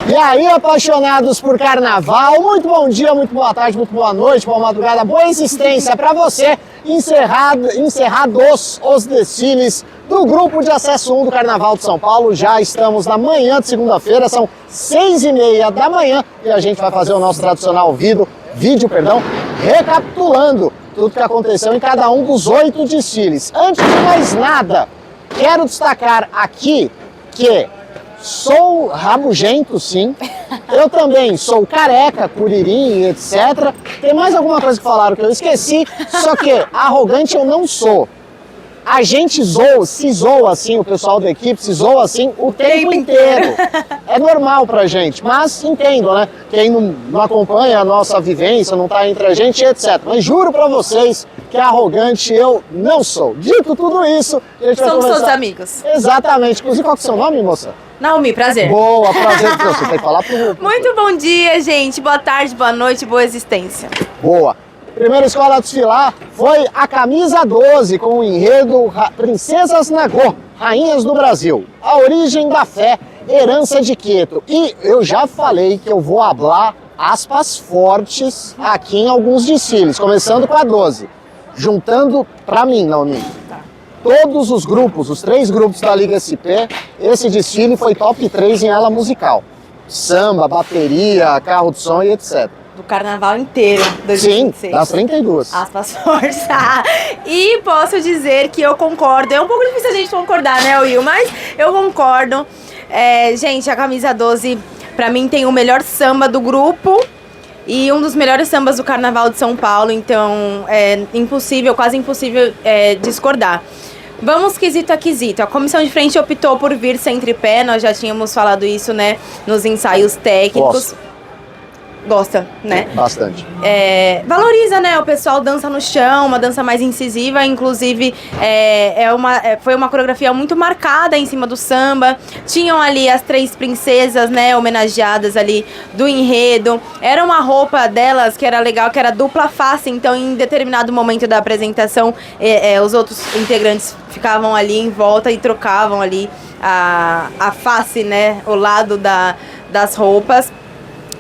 E aí, apaixonados por carnaval, muito bom dia, muito boa tarde, muito boa noite, boa madrugada, boa existência para você. Encerrados os desfiles do Grupo de Acesso 1 do Carnaval de São Paulo. Já estamos na manhã de segunda-feira, são 6h30 da manhã e a gente vai fazer o nosso tradicional vídeo, recapitulando tudo que aconteceu em cada um dos 8 desfiles. Antes de mais nada, quero destacar aqui que sou rabugento, sim. Eu também sou careca, curirim, etc. Tem mais alguma coisa que falaram que eu esqueci, só que arrogante eu não sou. A gente se zoa assim, o pessoal da equipe se zoa assim o tempo inteiro. É normal pra gente, mas entendo, né? Quem não acompanha a nossa vivência, não tá entre a gente, etc. Mas juro pra vocês que arrogante eu não sou. Dito tudo isso, a gente vai Somos conversar... todos amigos. Exatamente. Inclusive, qual que é o seu nome, moça? Naomi, prazer. Boa, prazer. Você tem que falar pro... Muito bom dia, gente. Boa tarde, boa noite, boa existência. Boa. Primeira escola a desfilar foi a camisa 12, com o enredo Princesas Nagô, Rainhas do Brasil. A origem da fé, herança de Queto. E eu já falei que eu vou hablar aspas fortes aqui em alguns desfiles, começando com a 12. Juntando pra mim, Naomi. Todos os grupos, os 3 grupos da Liga SP, esse desfile foi top 3 em ala musical. Samba, bateria, carro de som e etc. Do carnaval inteiro, 2026. Sim, das 32. Aspas fortes. E posso dizer que eu concordo. É um pouco difícil a gente concordar, né, Will? Mas eu concordo. Gente, a camisa 12, pra mim, tem o melhor samba do grupo. E um dos melhores sambas do Carnaval de São Paulo. Então, é impossível, quase impossível discordar. Vamos quesito a quesito. A comissão de frente optou por vir sem tripé. Nós já tínhamos falado isso, né, nos ensaios técnicos. Gosta, né? Bastante. Valoriza, né? O pessoal dança no chão, uma dança mais incisiva. Inclusive, foi uma coreografia muito marcada em cima do samba. Tinham ali as 3 princesas, né? Homenageadas ali do enredo. Era uma roupa delas que era legal, que era dupla face. Então, em determinado momento da apresentação, os outros integrantes ficavam ali em volta e trocavam ali a face, né? O lado das roupas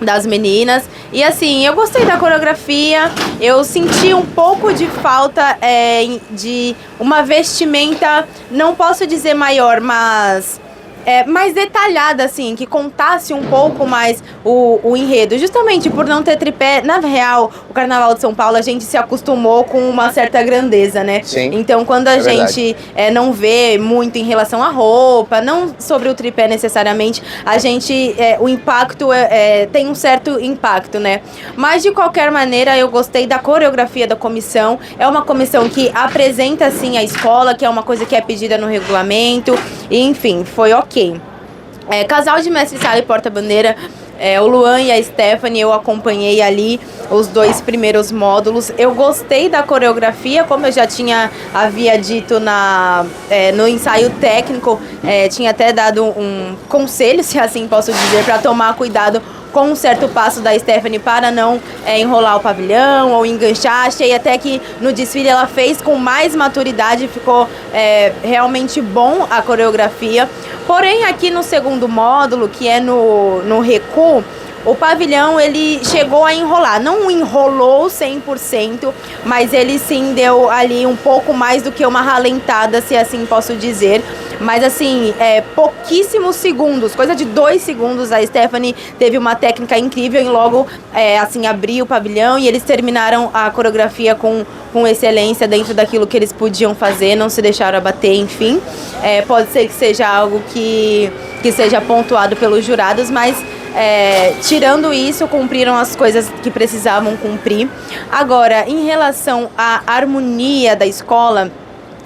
das meninas. E assim, eu gostei da coreografia. Eu senti um pouco de falta de uma vestimenta, não posso dizer maior, mas mais detalhada, assim, que contasse um pouco mais o enredo. Justamente por não ter tripé. Na real, o Carnaval de São Paulo, a gente se acostumou com uma certa grandeza, né? Sim, então, quando a gente não vê muito em relação à roupa, não sobre o tripé necessariamente, a gente, o impacto tem um certo impacto, né? Mas, de qualquer maneira, eu gostei da coreografia da comissão. É uma comissão que apresenta, assim, a escola, que é uma coisa que é pedida no regulamento. E, enfim, foi ok. Casal de mestre-sala e porta-bandeira, o Luan e a Stephanie, eu acompanhei ali os 2 primeiros módulos. Eu gostei da coreografia, como eu já havia dito no ensaio técnico, tinha até dado um conselho, se assim posso dizer, para tomar cuidado com um certo passo da Stephanie para não enrolar o pavilhão ou enganchar. Achei até que no desfile ela fez com mais maturidade, ficou realmente bom a coreografia. Porém, aqui no segundo módulo, que é no recuo, o pavilhão, ele chegou a enrolar. Não enrolou 100%, mas ele sim deu ali um pouco mais do que uma ralentada, se assim posso dizer. Mas assim, pouquíssimos segundos, coisa de 2 segundos, a Stephanie teve uma técnica incrível em logo, assim, abrir o pavilhão, e eles terminaram a coreografia com excelência dentro daquilo que eles podiam fazer, não se deixaram abater, enfim. Pode ser que seja algo que seja pontuado pelos jurados, mas tirando isso, cumpriram as coisas que precisavam cumprir. Agora, em relação à harmonia da escola,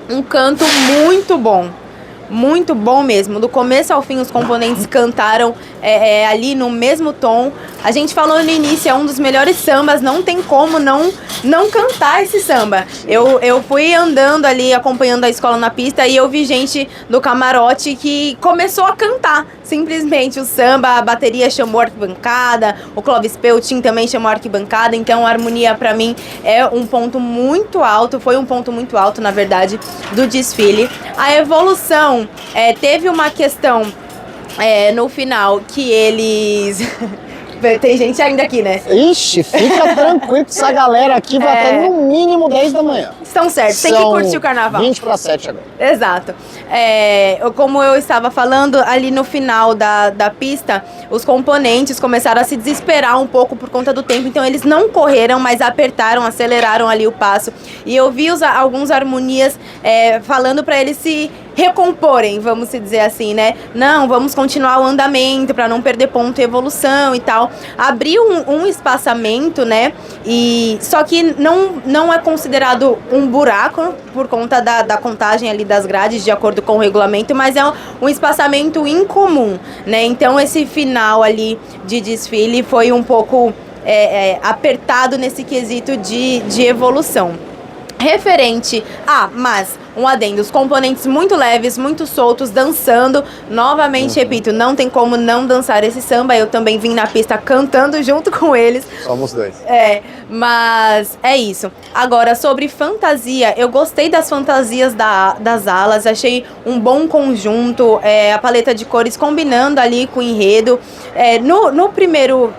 um canto muito bom. Muito bom mesmo. Do começo ao fim, os componentes cantaram ali no mesmo tom. A gente falou no início, é um dos melhores sambas, não tem como não cantar esse samba. Eu fui andando ali, acompanhando a escola na pista, e eu vi gente do camarote que começou a cantar simplesmente o samba. A bateria chamou a arquibancada, o Clóvis Peltin também chamou a arquibancada. Então a harmonia, pra mim, é um ponto muito alto, foi um ponto muito alto, na verdade, do desfile. A evolução, teve uma questão no final, que eles... Tem gente ainda aqui, né? Ixi, fica tranquilo que essa galera aqui vai até no mínimo 10 da manhã. Estão certos, tem que curtir o carnaval. 20 para 7 agora. Exato. Como eu estava falando, ali no final da pista, os componentes começaram a se desesperar um pouco por conta do tempo, então eles não correram, mas apertaram, aceleraram ali o passo. E eu vi alguns harmonias falando para eles se recomporem, vamos dizer assim, né? Não, vamos continuar o andamento para não perder ponto e evolução e tal. Abriu um espaçamento, né? E só que não é considerado um buraco por conta da contagem ali das grades, de acordo com o regulamento, mas é um espaçamento incomum, né? Então esse final ali de desfile foi um pouco apertado nesse quesito de evolução. Referente mas um adendo, os componentes muito leves, muito soltos, dançando. Novamente, repito, não tem como não dançar esse samba. Eu também vim na pista cantando junto com eles. Somos dois. Mas é isso. Agora, sobre fantasia, eu gostei das fantasias das alas, achei um bom conjunto, a paleta de cores combinando ali com o enredo. No primeiro...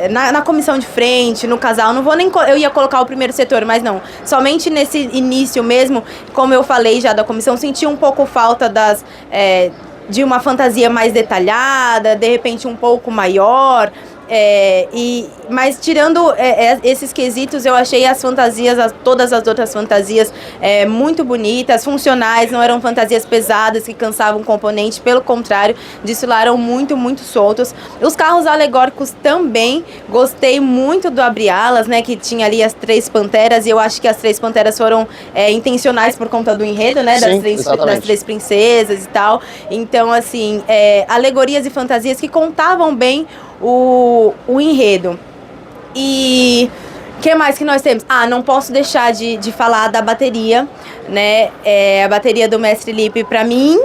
Na comissão de frente, no casal, não vou nem... Eu ia colocar o primeiro setor, mas não. Somente nesse início mesmo, como eu falei já da comissão, senti um pouco falta de uma fantasia mais detalhada, de repente um pouco maior... mas tirando esses quesitos, eu achei as fantasias, todas as outras fantasias muito bonitas, funcionais, não eram fantasias pesadas que cansavam o componente, pelo contrário, desfilaram muito, muito soltos. Os carros alegóricos também, gostei muito do abre-alas, né, que tinha ali as 3 panteras, e eu acho que as 3 panteras foram intencionais por conta do enredo, né, Sim, das 3 princesas e tal. Então, assim, alegorias e fantasias que contavam bem o enredo. E o que mais que nós temos? Não posso deixar de falar da bateria, né? A bateria do Mestre Lipe, para mim,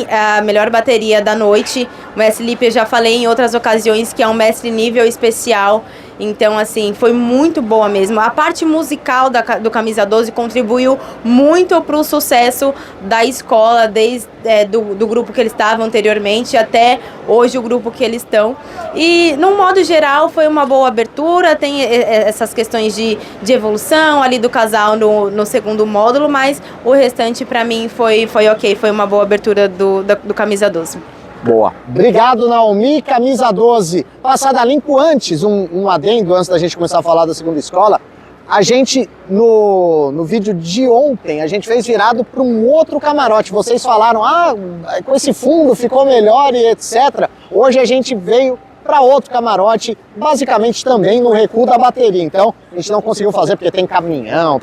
é a melhor bateria da noite. O Mestre Lipe, eu já falei em outras ocasiões que é um mestre nível especial. Então, assim, foi muito boa mesmo. A parte musical do Camisa 12 contribuiu muito para o sucesso da escola, desde do grupo que eles estavam anteriormente até hoje o grupo que eles estão. E, no modo geral, foi uma boa abertura. Tem essas questões de evolução ali do casal no segundo módulo, mas o restante, para mim, foi ok. Foi uma boa abertura do Camisa 12. Boa. Obrigado, Naomi. Camisa 12. Passada limpo antes, um adendo antes da gente começar a falar da segunda escola. A gente, no vídeo de ontem, a gente fez virado para um outro camarote. Vocês falaram, com esse fundo ficou melhor e etc. Hoje a gente veio para outro camarote, basicamente também no recuo da bateria. Então, a gente não conseguiu fazer porque tem caminhão,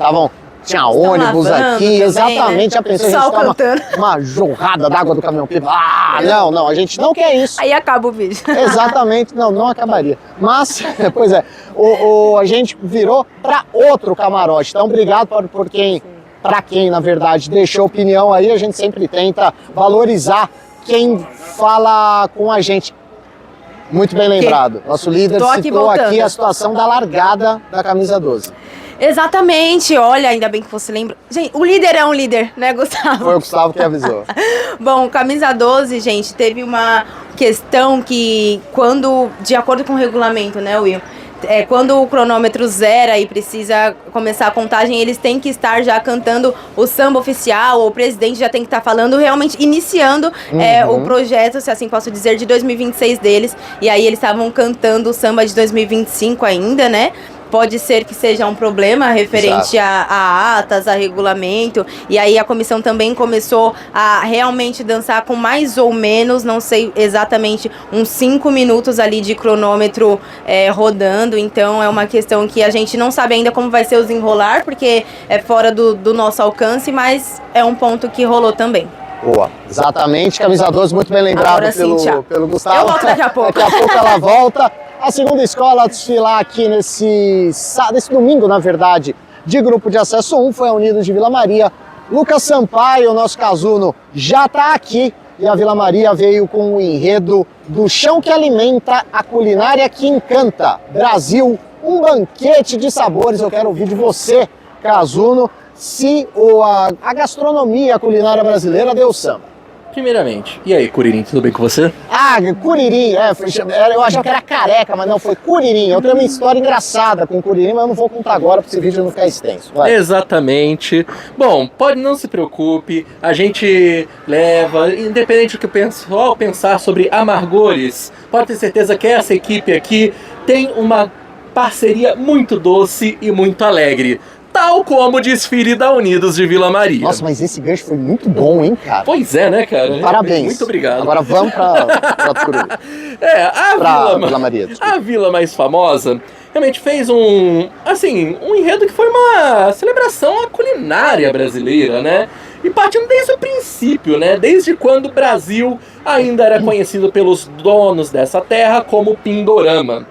tinha ônibus aqui, também, exatamente, né? Já pensou, a gente toma uma jorrada d'água do caminhão-pipa. Não, a gente não quer isso. Aí acaba o vídeo. Exatamente, não acabaria. Mas, pois é, a gente virou para outro camarote. Então, obrigado para quem, na verdade, deixou opinião aí. A gente sempre tenta valorizar quem fala com a gente. Muito bem lembrado. Nosso líder citou aqui a situação da largada da Camisa 12. Exatamente, olha, ainda bem que você lembra. Gente, o líder é um líder, né, Gustavo? Foi o Gustavo que avisou. Bom, Camisa 12, gente, teve uma questão que de acordo com o regulamento, né, Will? Quando o cronômetro zera e precisa começar a contagem, eles têm que estar já cantando o samba oficial, o presidente já tem que estar falando, realmente iniciando o projeto, se assim posso dizer, de 2026 deles. E aí eles estavam cantando o samba de 2025 ainda, né? Pode ser que seja um problema referente a atas, a regulamento. E aí a comissão também começou a realmente dançar com mais ou menos, não sei exatamente, uns 5 minutos ali de cronômetro rodando. Então é uma questão que a gente não sabe ainda como vai ser o desenrolar, porque é fora do nosso alcance, mas é um ponto que rolou também. Boa, exatamente, Camisa 12, muito bem lembrado pelo Gustavo. Eu volto daqui a pouco. Daqui a pouco ela volta. A segunda escola a desfilar aqui nesse domingo, na verdade, de grupo de acesso 1, foi a Unidos de Vila Maria. Lucas Sampaio, nosso casuno, já está aqui. E a Vila Maria veio com o enredo do chão que alimenta, a culinária que encanta. Brasil, um banquete de sabores. Eu quero ouvir de você, casuno, se a gastronomia, a culinária brasileira deu samba. primeiramente, e aí, Curirim, tudo bem com você? Ah, Curirim, eu achava que era careca, mas não, foi Curirim. Eu tenho uma história engraçada com Curirim, mas eu não vou contar agora para esse vídeo não ficar extenso. Vai. Exatamente. Bom, não se preocupe, a gente leva, independente do que o pessoal pensar sobre amargores, pode ter certeza que essa equipe aqui tem uma parceria muito doce e muito alegre. Tal como o desfile da Unidos de Vila Maria. Nossa, mas esse gancho foi muito bom, hein, cara? Pois é, né, cara? Parabéns. Muito obrigado. Agora vamos pra Tucuruí. Vila Maria. A vila mais famosa realmente fez um enredo que foi uma celebração à culinária brasileira, né? E partindo desde o princípio, né? Desde quando o Brasil ainda era conhecido pelos donos dessa terra como Pindorama,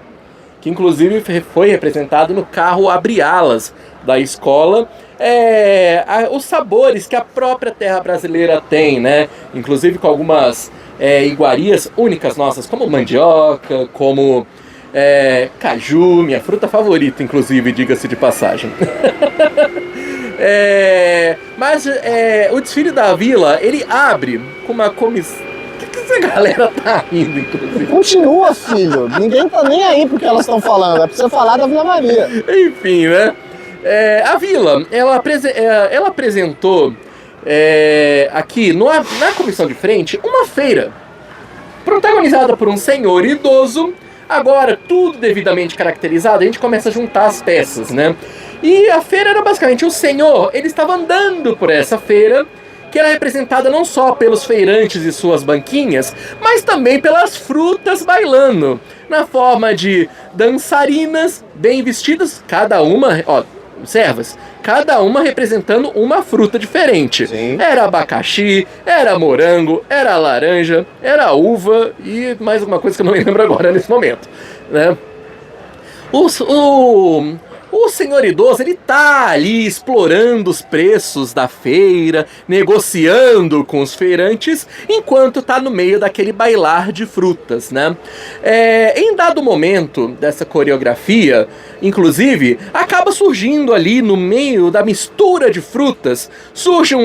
que inclusive foi representado no carro Abre-Alas da escola, os sabores que a própria terra brasileira tem, né? Inclusive com algumas iguarias únicas nossas, como mandioca, como caju, minha fruta favorita, inclusive, diga-se de passagem. Mas o desfile da vila, ele abre com uma comissão. Essa galera tá rindo, inclusive. Continua, filho. Ninguém tá nem aí porque elas estão falando. É pra você falar da Vila Maria. Enfim, né? A vila, ela apresentou aqui na comissão de frente uma feira protagonizada por um senhor idoso. Agora, tudo devidamente caracterizado, a gente começa a juntar as peças, né? E a feira era basicamente o senhor, ele estava andando por essa feira, que era representada não só pelos feirantes e suas banquinhas, mas também pelas frutas bailando, na forma de dançarinas bem vestidas, cada uma, servas, cada uma representando uma fruta diferente. Sim. Era abacaxi, era morango, era laranja, era uva e mais alguma coisa que eu não me lembro agora nesse momento, né? O senhor idoso, ele tá ali explorando os preços da feira, negociando com os feirantes, enquanto tá no meio daquele bailar de frutas, né? Em dado momento dessa coreografia, inclusive, acaba surgindo ali no meio da mistura de frutas, surge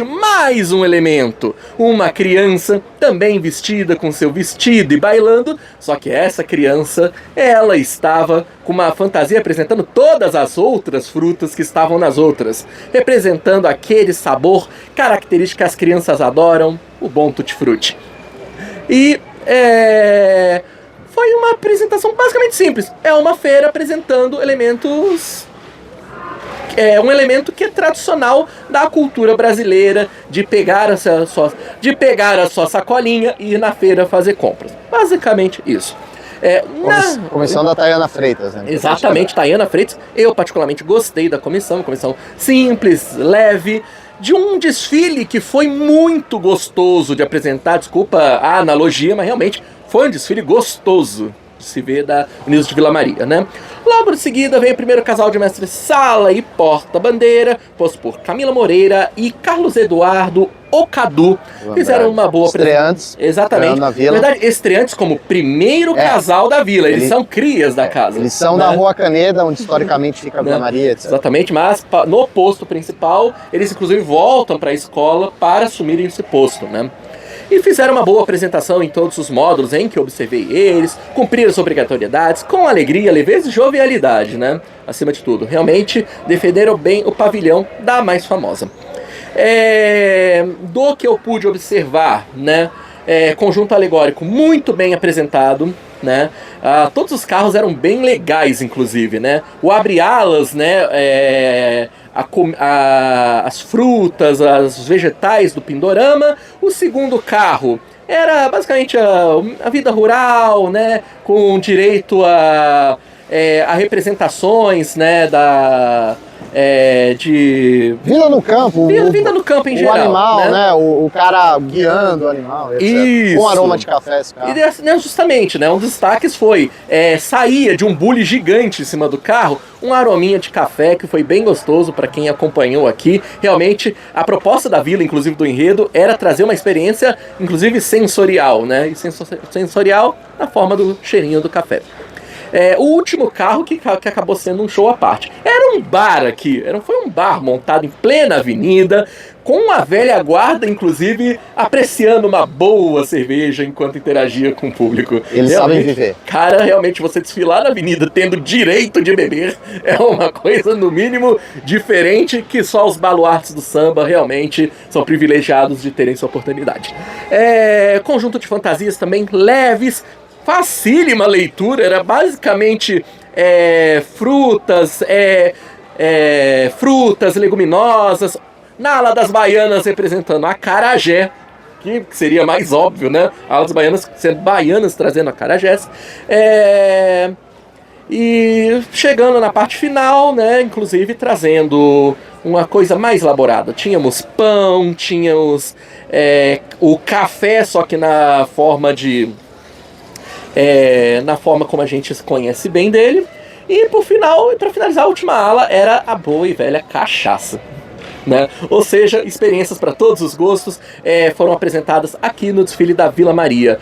mais um elemento. Uma criança também vestida com seu vestido e bailando, só que essa criança, ela estava com uma fantasia apresentando todas as outras frutas que estavam nas outras, representando aquele sabor característico que as crianças adoram, o bom tutti-frutti. E foi uma apresentação basicamente simples. É uma feira apresentando elementos... um elemento que é tradicional da cultura brasileira, de pegar a sua sacolinha e ir na feira fazer compras. Basicamente isso. Comissão da Tayana Freitas, né? Exatamente, Tayana Freitas. Eu particularmente gostei da comissão simples, leve, de um desfile que foi muito gostoso de apresentar. Desculpa a analogia, mas realmente foi um desfile gostoso de se ver da Unidos de Vila Maria, né? Logo em seguida vem o primeiro casal de mestre-sala e porta-bandeira, posto por Camila Moreira e Carlos Eduardo Ocadu. Fizeram uma boa estreantes. Exatamente. Na vila. Na verdade, estreantes como primeiro casal da vila. Eles são crias da casa. Eles são da Rua Caneda, onde historicamente fica a Vila Maria, etc. Exatamente, mas no posto principal, eles inclusive voltam para a escola para assumirem esse posto, né? E fizeram uma boa apresentação em todos os módulos em que eu observei eles, cumpriram as obrigatoriedades com alegria, leveza e jovialidade, né? Acima de tudo, realmente defenderam bem o pavilhão da mais famosa. Do que eu pude observar, né? Conjunto alegórico muito bem apresentado, né? Todos os carros eram bem legais, inclusive, né? O abre-alas, né? As frutas, os vegetais do Pindorama. O segundo carro era basicamente a vida rural, né? Com direito a representações, né? De... Vida no campo. Vida no campo em geral. O animal, né? O cara guiando o animal, etc. Isso. Com aroma de café, esse carro. E justamente, né? Um dos destaques foi, saía de um bule gigante em cima do carro, um arominha de café que foi bem gostoso para quem acompanhou aqui. Realmente, a proposta da vila, inclusive do enredo, era trazer uma experiência, inclusive sensorial, né? E sensorial na forma do cheirinho do café. O último carro que acabou sendo um show à parte. Era um bar aqui, foi um bar montado em plena avenida, com a velha guarda, inclusive, apreciando uma boa cerveja enquanto interagia com o público. Eles sabem viver. Cara, realmente, você desfilar na avenida tendo direito de beber é uma coisa, no mínimo, diferente, que só os baluartes do samba realmente são privilegiados de terem essa oportunidade. Conjunto de fantasias também leves, facílima leitura, era basicamente frutas, leguminosas. Na ala das baianas representando a acarajé, que seria mais óbvio, né? A ala das baianas sendo baianas trazendo acarajés. E chegando na parte final, né? Inclusive trazendo uma coisa mais elaborada. Tínhamos pão, tínhamos o café, só que na forma como a gente conhece bem dele. E para finalizar, a última ala era a boa e velha cachaça. Né? Ou seja, experiências para todos os gostos foram apresentadas aqui no desfile da Vila Maria.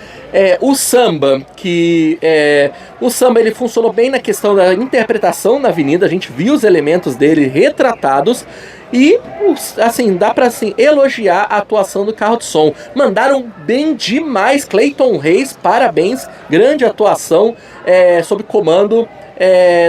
O samba ele funcionou bem na questão da interpretação na avenida, a gente viu os elementos dele retratados e assim, dá para assim, elogiar a atuação do carro de som. Mandaram bem demais, Cleiton Reis, parabéns, grande atuação sob comando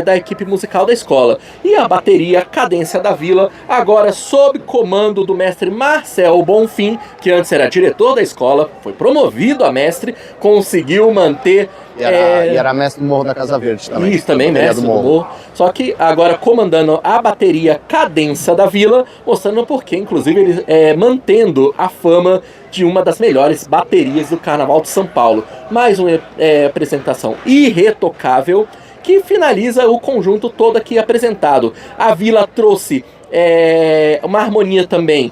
da equipe musical da escola. E a bateria Cadência da Vila, agora sob comando do mestre Marcel Bonfim, que antes era diretor da escola, foi promovido a mestre, conseguiu manter... E era mestre do Morro da Casa Verde também. Isso, também mestre do Morro. Só que agora comandando a bateria Cadência da Vila, mostrando porque, inclusive, ele mantendo a fama de uma das melhores baterias do Carnaval de São Paulo. Mais uma apresentação irretocável, que finaliza o conjunto todo aqui apresentado. A Vila trouxe uma harmonia também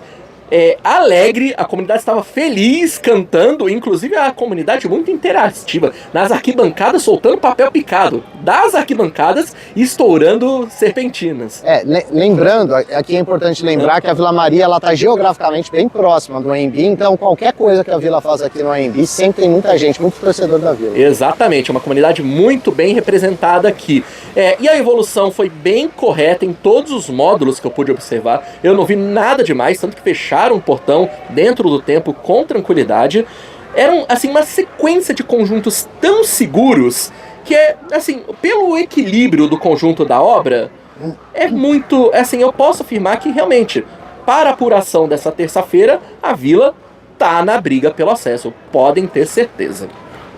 alegre, a comunidade estava feliz cantando, inclusive a comunidade muito interativa, nas arquibancadas soltando papel picado, das arquibancadas estourando serpentinas. Lembrando, aqui é importante lembrar que a Vila Maria está geograficamente bem próxima do AMB, então qualquer coisa que a Vila faz aqui no AMB, sempre tem muita gente, muito torcedor da Vila. Exatamente, uma comunidade muito bem representada aqui. E a evolução foi bem correta em todos os módulos que eu pude observar, eu não vi nada demais, tanto que fecharam um portão dentro do tempo com tranquilidade. Eram assim uma sequência de conjuntos tão seguros que assim, pelo equilíbrio do conjunto da obra, muito, assim, eu posso afirmar que realmente, para a apuração dessa terça-feira, a Vila tá na briga pelo acesso, podem ter certeza.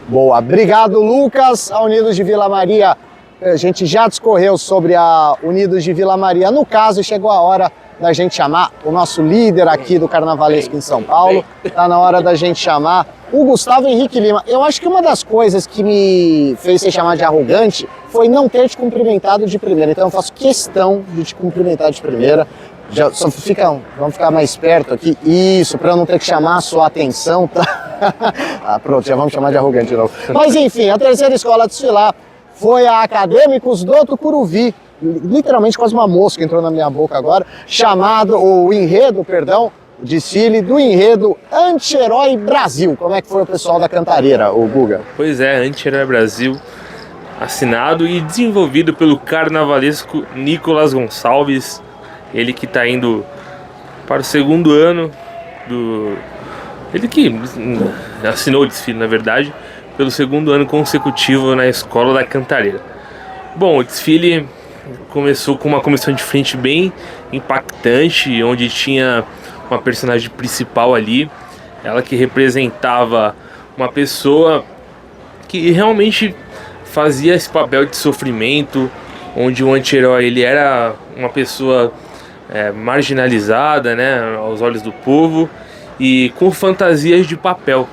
Boa, obrigado Lucas. A Unidos de Vila Maria, a gente já discorreu sobre a Unidos de Vila Maria, no caso chegou a hora da gente chamar o nosso líder aqui do Carnavalesco em São Paulo. Tá na hora da gente chamar o Gustavo Henrique Lima. Eu acho que uma das coisas que me fez ser chamado de arrogante foi não ter te cumprimentado de primeira. Então eu faço questão de te cumprimentar de primeira. Vamos ficar mais perto aqui. Isso, para eu não ter que chamar a sua atenção, tá? Pronto, já vamos chamar de arrogante de novo. Mas enfim, a terceira escola a desfilar foi a Acadêmicos do Tucuruvi. Literalmente quase uma mosca entrou na minha boca agora, o desfile do enredo Anti-Herói Brasil. Como é que foi o pessoal da Cantareira, o Guga? Pois é, Anti-Herói Brasil, assinado e desenvolvido pelo carnavalesco Nicolas Gonçalves, ele que está indo para o segundo ano ele que assinou o desfile, na verdade, pelo segundo ano consecutivo na Escola da Cantareira. Bom, o desfile começou com uma comissão de frente bem impactante, onde tinha uma personagem principal ali, ela que representava uma pessoa que realmente fazia esse papel de sofrimento, onde o anti-herói ele era uma pessoa marginalizada, né, aos olhos do povo, e com fantasias de papel.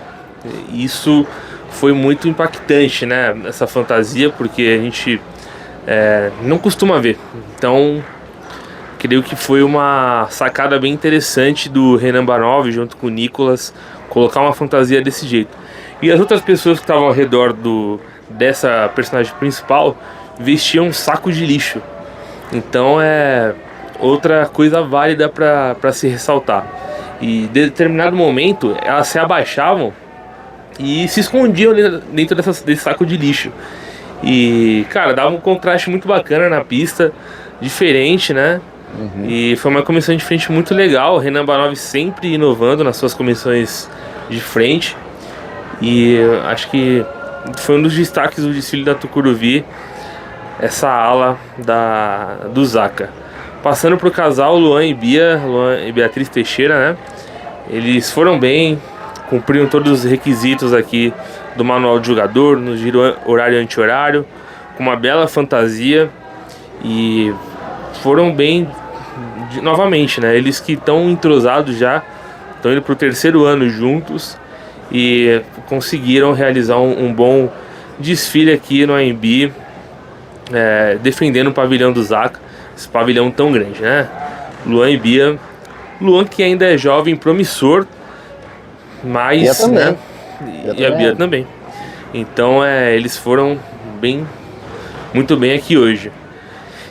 Isso foi muito impactante, né, essa fantasia, porque a gente não costuma ver. Então, creio que foi uma sacada bem interessante do Renan Barnov, junto com o Nicolas, colocar uma fantasia desse jeito. E as outras pessoas que estavam ao redor dessa personagem principal vestiam um saco de lixo. Então é outra coisa válida para se ressaltar. E em determinado momento elas se abaixavam e se escondiam dentro desse saco de lixo. E, cara, dava um contraste muito bacana na pista, diferente, né? E foi uma comissão de frente muito legal. O Renan Banov sempre inovando nas suas comissões de frente. E acho que foi um dos destaques do desfile da Tucuruvi, essa ala do Zaca. Passando para o casal Luan e Beatriz Teixeira, né? Eles foram bem, cumpriram todos os requisitos aqui do manual de jogador, no giro horário e anti-horário, com uma bela fantasia, e foram bem novamente, né? Eles que estão entrosados já, estão indo para o 3º ano juntos e conseguiram realizar um bom desfile aqui no AMB, defendendo o pavilhão do Zaca, esse pavilhão tão grande, né? Luan e Bia. Luan, que ainda é jovem, promissor, mas, Bia também. né? E a Bia também. Então eles foram muito bem aqui hoje.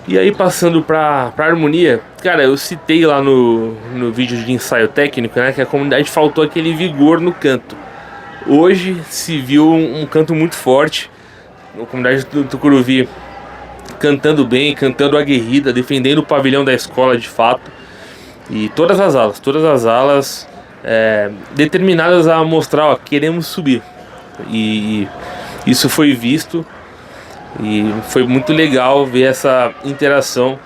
E aí, passando pra harmonia, cara, eu citei lá no vídeo de ensaio técnico, né, que a comunidade faltou aquele vigor no canto. Hoje se viu um canto muito forte, a comunidade do Tucuruvi cantando bem, cantando aguerrida, defendendo o pavilhão da escola de fato. E todas as alas determinadas a mostrar, ó, queremos subir. E isso foi visto. E foi muito legal ver essa interação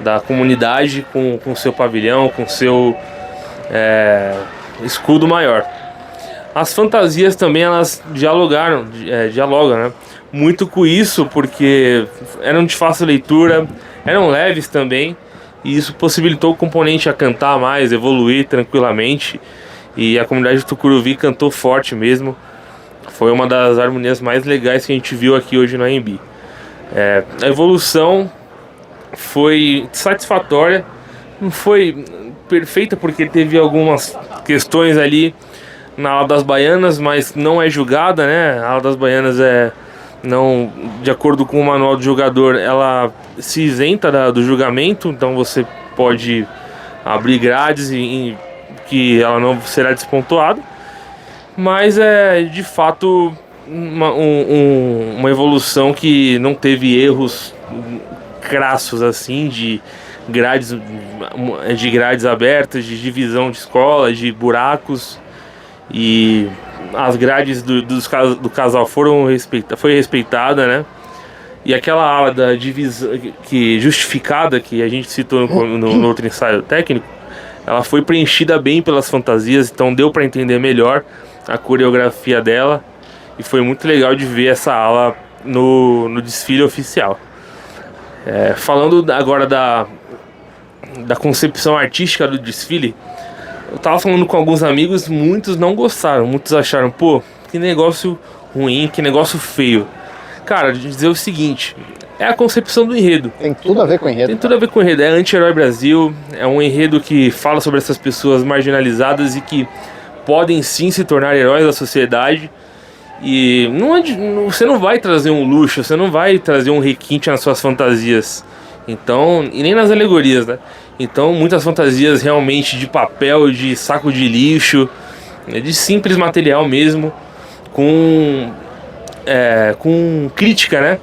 da comunidade com o seu pavilhão, com o seu escudo maior. As fantasias também, elas dialogam, né? Muito com isso, porque eram de fácil leitura, eram leves também, e isso possibilitou o componente a cantar mais, evoluir tranquilamente. E a comunidade do Tucuruvi cantou forte mesmo. Foi uma das harmonias mais legais que a gente viu aqui hoje no AMB. A evolução foi satisfatória, não foi perfeita porque teve algumas questões ali na ala das baianas, mas não é julgada, né? A ala das baianas não, de acordo com o manual do jogador, ela se isenta do julgamento, então você pode abrir grades que ela não será despontuada, mas de fato uma evolução que não teve erros crassos assim de grades abertas, de divisão de escola, de buracos, e as grades do casal foi respeitada, né? E aquela ala da divisão justificada que a gente citou no outro ensaio técnico, ela foi preenchida bem pelas fantasias, então deu para entender melhor a coreografia dela. E foi muito legal de ver essa ala no desfile oficial. Falando agora da concepção artística do desfile, eu tava falando com alguns amigos, muitos não gostaram, muitos acharam, pô, que negócio ruim, que negócio feio. Cara, dizer o seguinte, é a concepção do enredo. Tem tudo a ver com o enredo. Tem tudo a ver com o enredo, é Anti-Herói Brasil, é um enredo que fala sobre essas pessoas marginalizadas e que podem sim se tornar heróis da sociedade. E você não vai trazer um luxo, você não vai trazer um requinte nas suas fantasias. Então, e nem nas alegorias, né? Então, muitas fantasias realmente de papel, de saco de lixo, de simples material mesmo, com crítica, né?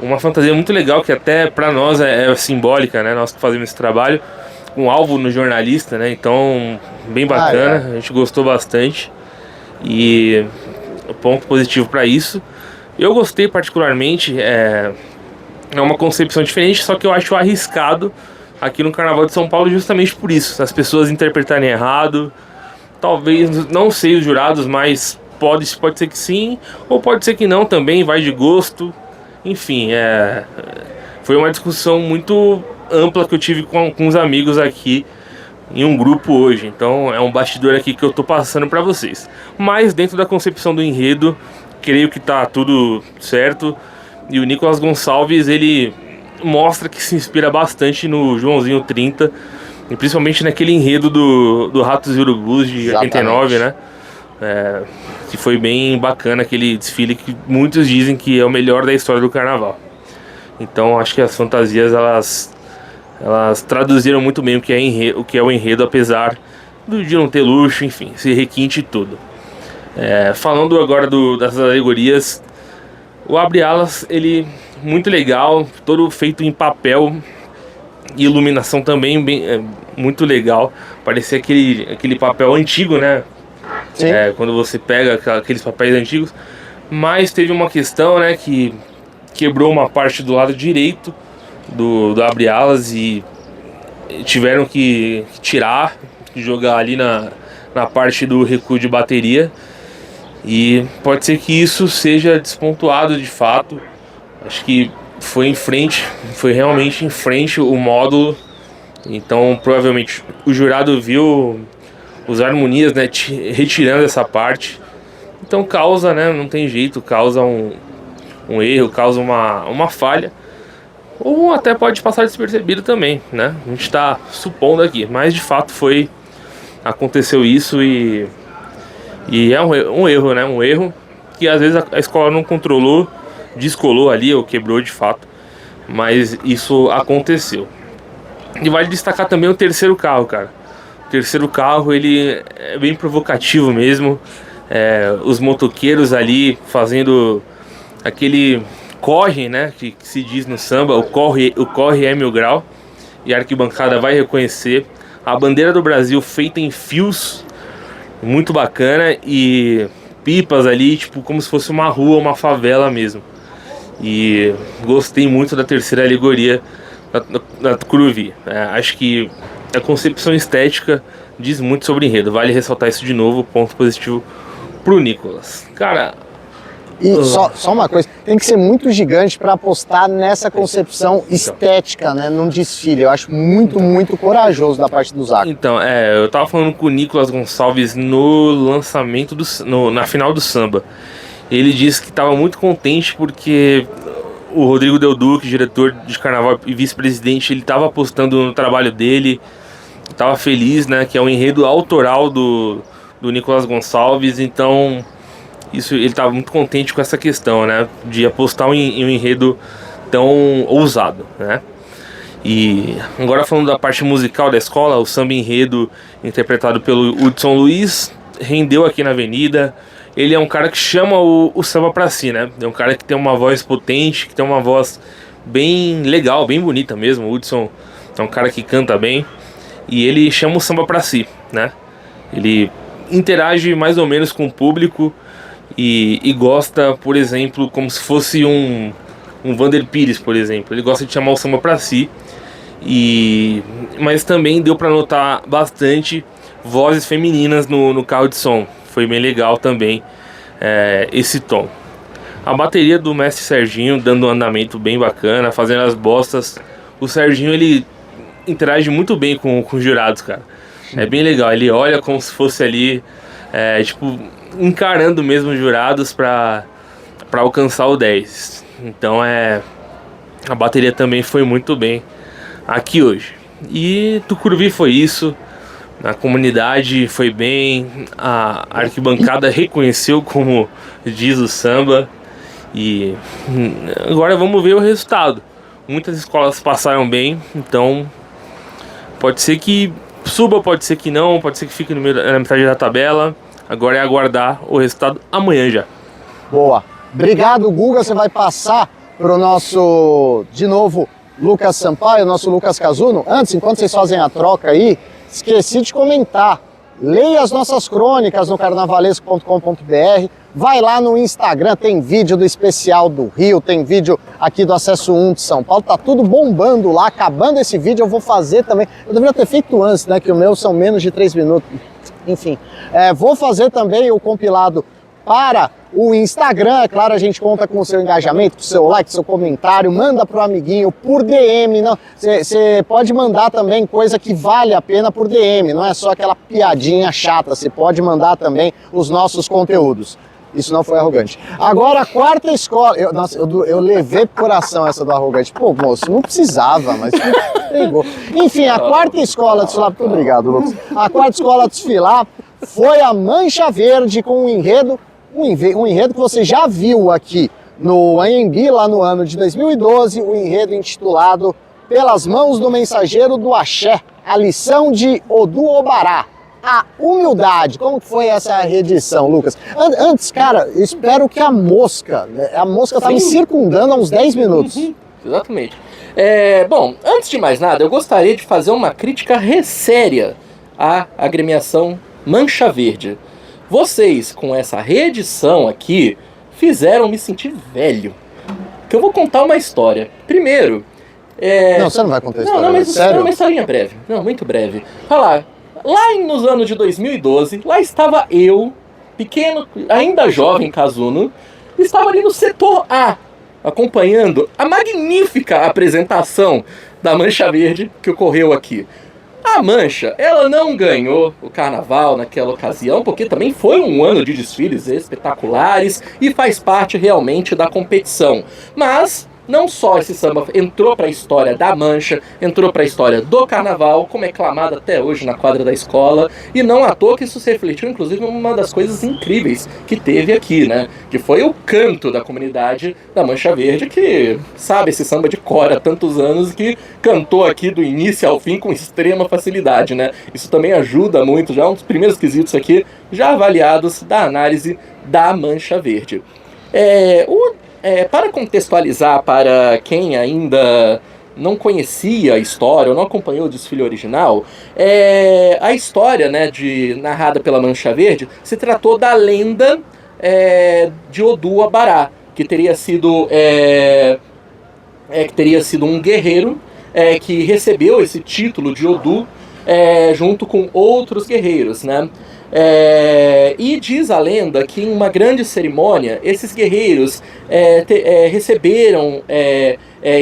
Uma fantasia muito legal que até pra nós é simbólica, né? Nós que fazemos esse trabalho, um alvo no jornalista, né? Então, bem bacana, a gente gostou bastante. E ponto positivo para isso. Eu gostei particularmente, é uma concepção diferente, só que eu acho arriscado aqui no Carnaval de São Paulo justamente por isso, as pessoas interpretarem errado. Talvez, não sei os jurados, mas pode ser que sim, ou pode ser que não também, vai de gosto. Enfim, foi uma discussão muito ampla que eu tive com os amigos aqui em um grupo hoje, então é um bastidor aqui que eu tô passando para vocês. Mas dentro da concepção do enredo, creio que tá tudo certo. E o Nicolas Gonçalves, ele mostra que se inspira bastante no Joãozinho 30, e principalmente naquele enredo do Ratos e Urubus de 89, né? Que foi bem bacana, aquele desfile que muitos dizem que é o melhor da história do carnaval. Então acho que as fantasias, elas traduziram muito bem o que é o enredo, apesar de não ter luxo, enfim, esse requinte e tudo. Falando agora das alegorias, o Abre Alas, ele muito legal, todo feito em papel, E iluminação também bem, muito legal. Parecia aquele papel antigo, né? Sim. Quando você pega aqueles papéis antigos. Mas teve uma questão, né, que quebrou uma parte do lado direito do abre-alas e tiveram que tirar, jogar ali na parte do recuo de bateria. E pode ser que isso seja despontuado de fato. Acho que foi realmente em frente o módulo. Então provavelmente o jurado viu os harmonias, né, retirando essa parte. Então causa, né, não tem jeito, causa um erro, causa uma falha. Ou até pode passar despercebido também, né? A gente está supondo aqui, mas de fato aconteceu isso e é um erro, né? Um erro que às vezes a escola não controlou, descolou ali ou quebrou de fato, mas isso aconteceu. E vale destacar também o terceiro carro, cara. O terceiro carro, ele é bem provocativo mesmo. Os motoqueiros ali fazendo aquele corre, né, que se diz no samba, o corre é 1000 grau, e a arquibancada vai reconhecer. A bandeira do Brasil feita em fios, muito bacana, e pipas ali, tipo, como se fosse uma rua, uma favela mesmo. E gostei muito da terceira alegoria da Tucuruvi. Acho que a concepção estética diz muito sobre o enredo. Vale ressaltar isso de novo, ponto positivo pro Nicolas. Cara... E só uma coisa, tem que ser muito gigante para apostar nessa concepção estética, né, num desfile. Eu acho muito corajoso da parte do Zaco. Então, eu tava falando com o Nicolas Gonçalves no lançamento, na final do samba. Ele disse que estava muito contente porque o Rodrigo Del Duque, diretor de carnaval e vice-presidente, ele estava apostando no trabalho dele, estava feliz, né, que é um enredo autoral do Nicolas Gonçalves, então... ele estava muito contente com essa questão, né, de apostar em um enredo tão ousado, né. E agora falando da parte musical da escola, o samba enredo interpretado pelo Hudson Luiz rendeu aqui na Avenida. Ele é um cara que chama o samba pra si, né, é um cara que tem uma voz potente, que tem uma voz bem legal, bem bonita mesmo. O Hudson é um cara que canta bem e ele chama o samba pra si, né, ele interage mais ou menos com o público. E gosta, por exemplo, como se fosse um Vander Pires, por exemplo. Ele gosta de chamar o samba pra si. Mas também deu pra notar bastante vozes femininas no carro de som. Foi bem legal também esse tom. A bateria do mestre Serginho dando um andamento bem bacana, fazendo as bostas. O Serginho, ele interage muito bem com os jurados, cara. É bem legal, ele olha como se fosse ali, tipo... encarando mesmo os jurados para alcançar o 10. Então a bateria também foi muito bem aqui hoje. E Tucuruvi foi isso. A comunidade foi bem, a arquibancada reconheceu, como diz o samba. E agora vamos ver o resultado. Muitas escolas passaram bem, então pode ser que suba, pode ser que não, pode ser que fique na metade da tabela. Agora é aguardar o resultado amanhã já. Boa. Obrigado, Guga. Você vai passar para o nosso, de novo, Lucas Sampaio, nosso Lucas Casuno. Antes, enquanto vocês fazem a troca aí, esqueci de comentar. Leia as nossas crônicas no carnavalesco.com.br. Vai lá no Instagram, tem vídeo do especial do Rio, tem vídeo aqui do Acesso 1 de São Paulo. Tá tudo bombando lá. Acabando esse vídeo, eu vou fazer também. Eu deveria ter feito antes, né? Que o meu são menos de 3 minutos. Enfim, vou fazer também o compilado para o Instagram. É claro, a gente conta com o seu engajamento, com o seu like, seu comentário. Manda pro amiguinho por DM. Você pode mandar também coisa que vale a pena por DM. Não é só aquela piadinha chata. Você pode mandar também os nossos conteúdos. Isso não foi arrogante. Agora, a quarta escola... Eu levei pro coração essa do arrogante. Pô, moço, não precisava, mas pegou. Enfim, a quarta escola a desfilar... Muito obrigado, Lucas. A quarta escola a desfilar foi a Mancha Verde, com um enredo que você já viu aqui no AMB, lá no ano de 2012, o enredo intitulado Pelas Mãos do Mensageiro do Axé, a lição de Odu Obará. A humildade. Como foi essa reedição, Lucas? Antes, cara, eu espero que a mosca tá me circundando há uns 10 minutos. Exatamente. Bom, antes de mais nada, eu gostaria de fazer uma crítica séria à agremiação Mancha Verde. Vocês, com essa reedição aqui, fizeram me sentir velho. Que eu vou contar uma história. Primeiro... Não, você não vai contar a história, mas sério? uma historinha breve. Não, muito breve. Falar, lá nos anos de 2012, lá estava eu, pequeno, ainda jovem Kazuno, estava ali no setor A, acompanhando a magnífica apresentação da Mancha Verde que ocorreu aqui. A Mancha, ela não ganhou o carnaval naquela ocasião, porque também foi um ano de desfiles espetaculares e faz parte realmente da competição. Mas não só esse samba entrou para a história da Mancha, entrou para a história do carnaval, como é clamado até hoje na quadra da escola, e não à toa que isso se refletiu, inclusive, numa das coisas incríveis que teve aqui, né? Que foi o canto da comunidade da Mancha Verde, que sabe esse samba de cor há tantos anos, que cantou aqui do início ao fim com extrema facilidade, né? Isso também ajuda muito, já um dos primeiros quesitos aqui, já avaliados da análise da Mancha Verde. Para contextualizar para quem ainda não conhecia a história ou não acompanhou o desfile original, a história, né, narrada pela Mancha Verde se tratou da lenda de Odu Abará, que teria sido um guerreiro que recebeu esse título de Odu junto com outros guerreiros, né? E diz a lenda que em uma grande cerimônia esses guerreiros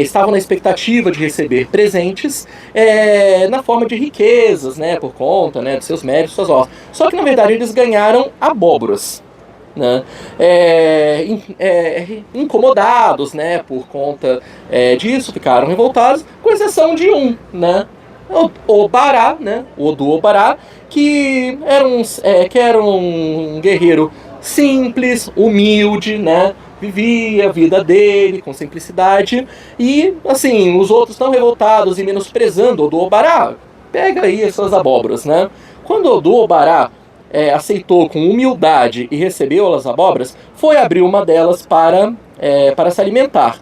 estavam na expectativa de receber presentes na forma de riquezas, né, por conta, né, de seus méritos, suas obras. Só que na verdade eles ganharam abóboras, né? Incomodados, né, por conta disso, ficaram revoltados, com exceção de um, né? O Obará, né? O Odu Obará, que era um guerreiro simples, humilde, né? Vivia a vida dele com simplicidade. E, assim, os outros tão revoltados e menosprezando o Odu Obará, pega aí as suas abóboras, né? Quando o Odu Obará aceitou com humildade e recebeu as abóboras, foi abrir uma delas para se alimentar.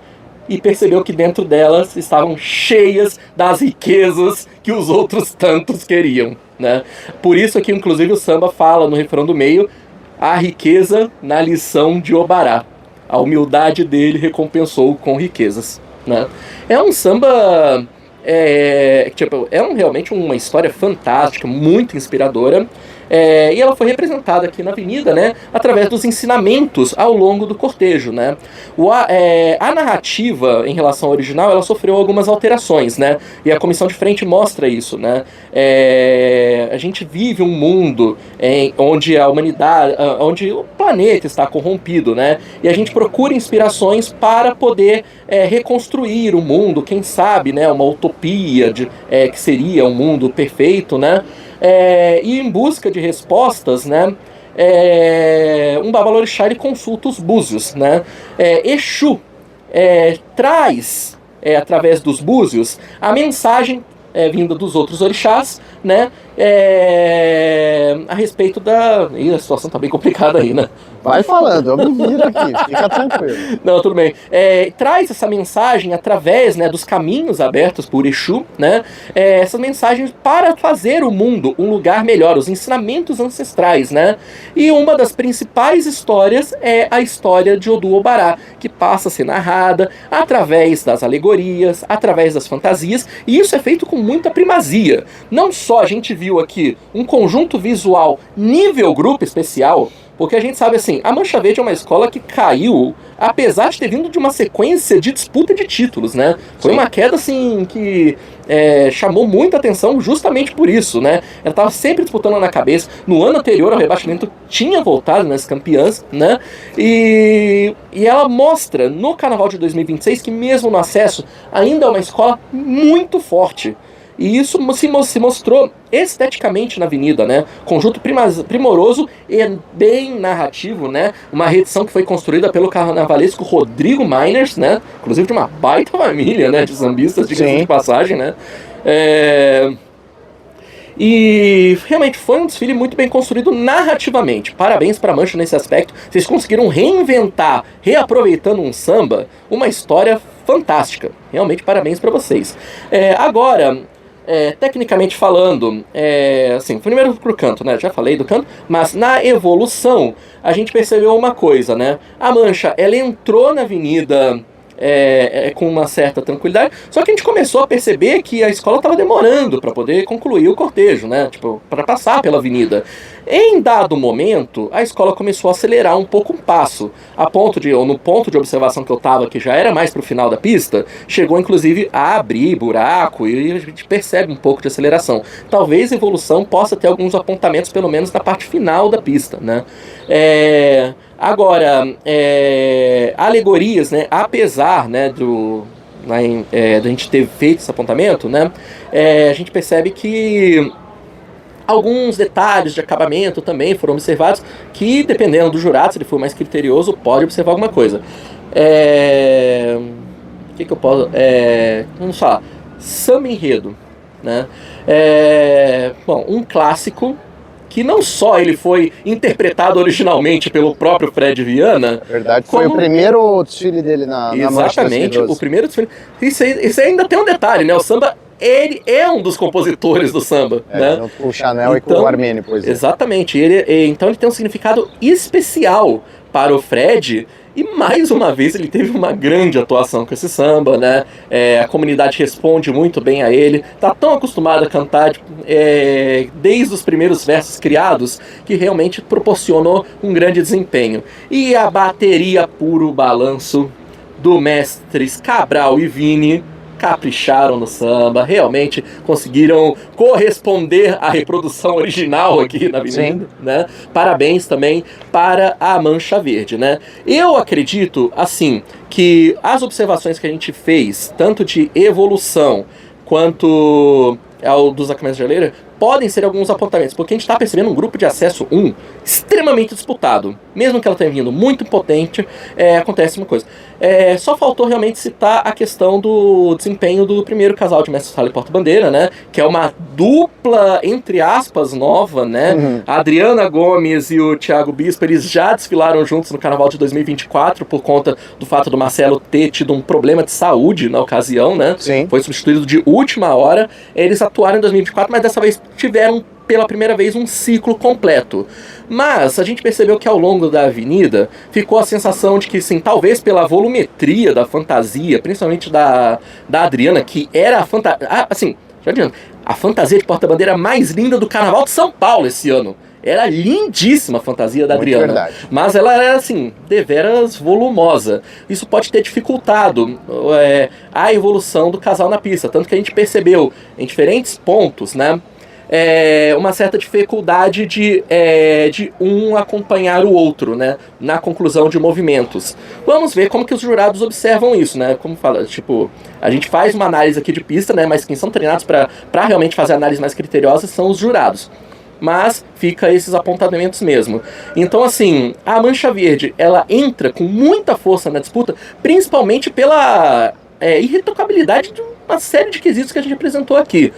E percebeu que dentro delas estavam cheias das riquezas que os outros tantos queriam, né? Por isso que, inclusive, o samba fala no refrão do meio, a riqueza na lição de Obará. A humildade dele recompensou com riquezas, né? É um samba... realmente uma história fantástica, muito inspiradora. E ela foi representada aqui na avenida, né, através dos ensinamentos ao longo do cortejo, né? A narrativa em relação ao original, ela sofreu algumas alterações, né? E a comissão de frente mostra isso, né? A gente vive um mundo onde a humanidade, onde o planeta está corrompido, né? E a gente procura inspirações para poder reconstruir o mundo, quem sabe, né, uma utopia que seria um mundo perfeito, né? E em busca de respostas, né, um Babalorixá ele consulta os búzios, né? Exu traz, através dos búzios, a mensagem vinda dos outros orixás, né, a respeito da... Ih, a situação tá bem complicada aí, né? Vai falando, eu me viro aqui, fica tranquilo. Não, tudo bem. Traz essa mensagem através, né, dos caminhos abertos por Exu, né, essas mensagens para fazer o mundo um lugar melhor, os ensinamentos ancestrais, né? E uma das principais histórias é a história de Odu Obará, que passa a ser narrada através das alegorias, através das fantasias, e isso é feito com muita primazia. Não só a gente viu aqui um conjunto visual nível grupo especial, porque a gente sabe assim, a Mancha Verde é uma escola que caiu, apesar de ter vindo de uma sequência de disputa de títulos, né? Foi uma queda assim que chamou muita atenção justamente por isso, né? Ela estava sempre disputando na cabeça. No ano anterior ao rebaixamento tinha voltado nas campeãs, né? E ela mostra no Carnaval de 2026 que mesmo no acesso ainda é uma escola muito forte. E isso se mostrou esteticamente na avenida, né? Conjunto primoroso e bem narrativo, né? Uma reedição que foi construída pelo carnavalesco Rodrigo Miners, né? Inclusive de uma baita família, né, de sambistas, de passagem, né? E realmente foi um desfile muito bem construído narrativamente. Parabéns para a Mancha nesse aspecto. Vocês conseguiram reinventar, reaproveitando um samba, uma história fantástica. Realmente, parabéns para vocês. Agora, tecnicamente falando, assim, primeiro pro canto, né? Já falei do canto, mas na evolução, a gente percebeu uma coisa, né? A mancha, ela entrou na avenida com uma certa tranquilidade, só que a gente começou a perceber que a escola estava demorando para poder concluir o cortejo, né? Tipo, para passar pela avenida. Em dado momento, a escola começou a acelerar um pouco o passo, no ponto de observação que eu estava, que já era mais para o final da pista, chegou inclusive a abrir buraco e a gente percebe um pouco de aceleração. Talvez a evolução possa ter alguns apontamentos, pelo menos na parte final da pista, né? Agora, alegorias, né? Apesar, né, da gente ter feito esse apontamento, né? A gente percebe que alguns detalhes de acabamento também foram observados, que dependendo do jurado, se ele for mais criterioso, pode observar alguma coisa. O que eu posso... vamos falar. Samba enredo, né? Bom, um clássico que não só ele foi interpretado originalmente pelo próprio Fred Viana... Na verdade, foi o primeiro desfile dele na Mancha. Exatamente, o primeiro desfile. Isso aí ainda tem um detalhe, né? O samba, ele é um dos compositores do samba, né? Junto com o Chanel e com o Armênio, pois é. Exatamente, então ele tem um significado especial para o Fred. E mais uma vez ele teve uma grande atuação com esse samba, né? A comunidade responde muito bem a ele. Tá tão acostumado a cantar desde os primeiros versos criados que realmente proporcionou um grande desempenho. E a bateria puro balanço do mestres Cabral e Vini capricharam no samba, realmente conseguiram corresponder à reprodução original aqui na avenida, né? Parabéns também para a Mancha Verde, né? Eu acredito, assim, que as observações que a gente fez, tanto de evolução quanto ao dos acamamentos de geleira, podem ser alguns apontamentos, porque a gente está percebendo um grupo de acesso 1 extremamente disputado. Mesmo que ela tenha vindo muito potente, acontece uma coisa. Só faltou realmente citar a questão do desempenho do primeiro casal de mestre sala e porta-bandeira, né? Que é uma dupla, entre aspas, nova, né? Uhum. A Adriana Gomes e o Thiago Bispo, eles já desfilaram juntos no Carnaval de 2024 por conta do fato do Marcelo ter tido um problema de saúde na ocasião, né? Sim. Foi substituído de última hora. Eles atuaram em 2024, mas dessa vez tiveram pela primeira vez um ciclo completo. Mas a gente percebeu que ao longo da avenida ficou a sensação de que, sim, talvez pela volumetria da fantasia, principalmente da Adriana, que era a fantasia... assim, já adianta, a fantasia de porta-bandeira mais linda do Carnaval de São Paulo esse ano. Era lindíssima a fantasia da Adriana. Verdade. Mas ela era, assim, deveras volumosa. Isso pode ter dificultado a evolução do casal na pista. Tanto que a gente percebeu em diferentes pontos, né? Uma certa dificuldade de um acompanhar o outro, né, na conclusão de movimentos. Vamos ver como que os jurados observam isso, né, como fala, tipo, a gente faz uma análise aqui de pista, né, mas quem são treinados para realmente fazer análises mais criteriosas são os jurados. Mas fica esses apontamentos mesmo. Então, assim, a Mancha Verde, ela entra com muita força na disputa, principalmente pela irretocabilidade de uma série de quesitos que a gente apresentou aqui.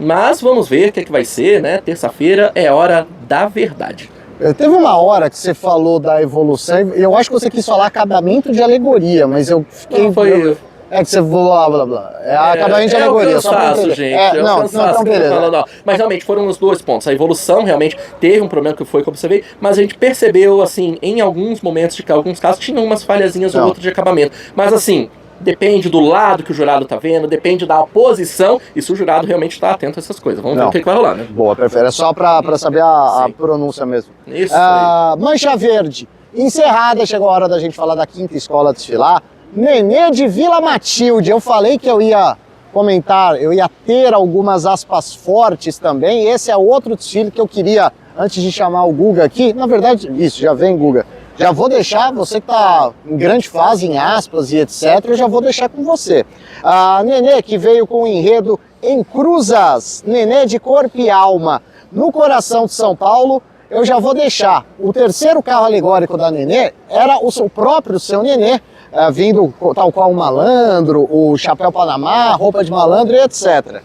Mas vamos ver o que vai ser, né? Terça-feira é hora da verdade. Teve uma hora que você falou da evolução, e eu acho que você quis falar acabamento de alegoria, mas eu fiquei... Não, foi... que você blá blá blá. Acabamento de alegoria. Eu cansaço, gente. Não, beleza. Mas realmente foram os dois pontos. A evolução realmente teve um problema que foi que eu observei, mas a gente percebeu, assim, em alguns momentos, de que alguns casos tinham umas falhazinhas ou outras de acabamento. Mas assim... Depende do lado que o jurado tá vendo, depende da posição e se o jurado realmente está atento a essas coisas. Vamos ver o que vai rolar, né? Boa, perfeito. É só para saber a pronúncia mesmo. Isso aí. Mancha Verde. Encerrada, chegou a hora da gente falar da quinta escola desfilar. Nenê de Vila Matilde. Eu falei que eu ia comentar, eu ia ter algumas aspas fortes também. Esse é outro desfile que eu queria, antes de chamar o Guga aqui. Na verdade, isso, já vem, Guga. Já vou deixar, você que está em grande fase, em aspas e etc., eu já vou deixar com você. A Nenê, que veio com o enredo Em Cruzas, Nenê de Corpo e Alma, no coração de São Paulo, eu já vou deixar. O terceiro carro alegórico da Nenê era o próprio seu Nenê, vindo tal qual o malandro, o chapéu Panamá, roupa de malandro e etc.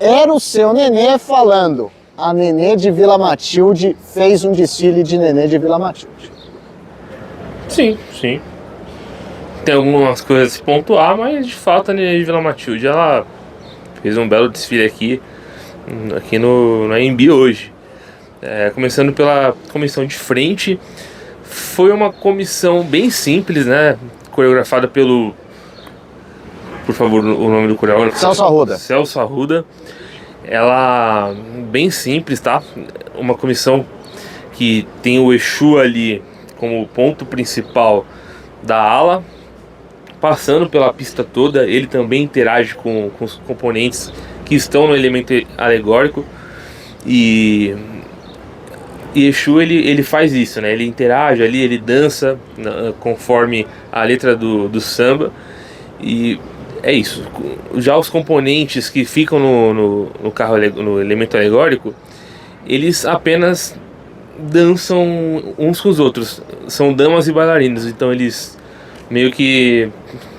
Era o seu Nenê falando, a Nenê de Vila Matilde fez um desfile de Nenê de Vila Matilde. Sim, sim. tem algumas coisas a se pontuar, mas de fato a Nenê de Vila Matilde, ela fez um belo desfile aqui no AMB hoje. Começando pela comissão de frente, foi uma comissão bem simples, né? Coreografada pelo... Por favor, o nome do coreógrafo? Celso Arruda. Celso Arruda. Ela bem simples, tá? Uma comissão que tem o Exu ali como ponto principal da ala, passando pela pista toda. Ele também interage com os componentes que estão no elemento alegórico. E Exu, ele faz isso, né? Ele interage ali, ele dança conforme a letra do samba. E é isso. Já os componentes que ficam no carro, no elemento alegórico, eles apenas dançam uns com os outros. São damas e bailarinos, então eles meio que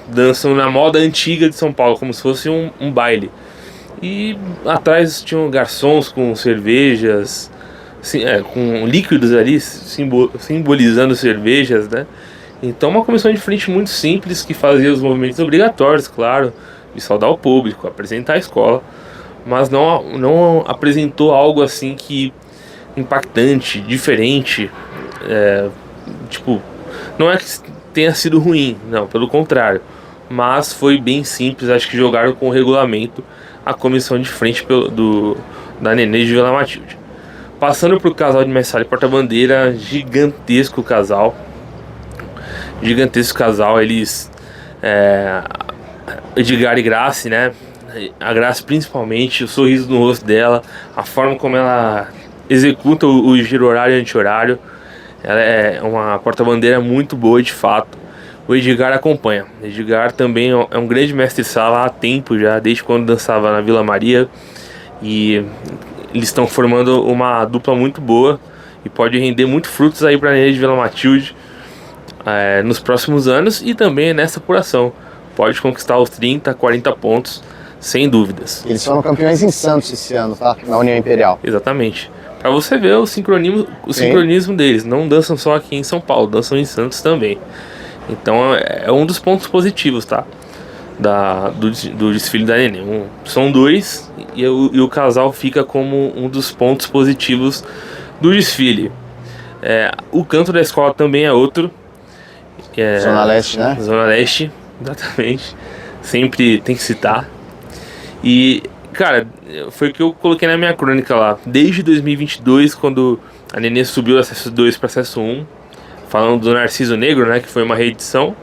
dançam na moda antiga de São Paulo, como se fosse um baile. E atrás tinham garçons com cervejas, com líquidos ali, simbolizando cervejas, né? Então uma comissão de frente muito simples, que fazia os movimentos obrigatórios, claro, de saudar o público, apresentar a escola, mas não apresentou algo assim que impactante, diferente, não é que tenha sido ruim, não, pelo contrário, mas foi bem simples. Acho que jogaram com o regulamento a comissão de frente da Nenê de Vila Matilde. Passando para o casal de mestre e porta-bandeira, gigantesco casal, eles, Edgar e Grace, né? A Grace principalmente, o sorriso no rosto dela, a forma como ela executa o giro horário e anti-horário, ela é uma porta-bandeira muito boa de fato. O Edgar acompanha. O Edgar também é um grande mestre-sala há tempo já, desde quando dançava na Vila Maria, e eles estão formando uma dupla muito boa e pode render muito frutos aí para a Nenê de Vila Matilde nos próximos anos, e também nessa apuração pode conquistar os 30, 40 pontos sem dúvidas. Eles foram campeões em Santos esse ano, tá? Na União Imperial. Exatamente. Para você ver o sincronismo deles. Não dançam só aqui em São Paulo, dançam em Santos também. Então é um dos pontos positivos, tá? Do desfile da Nenê. São dois e o casal fica como um dos pontos positivos do desfile. O canto da escola também é outro. Zona Leste, né? Zona Leste, exatamente. Sempre tem que citar. E, cara, foi o que eu coloquei na minha crônica lá. Desde 2022, quando a Nenê subiu do acesso 2 para acesso 1, falando do Narciso Negro, né, que foi uma reedição,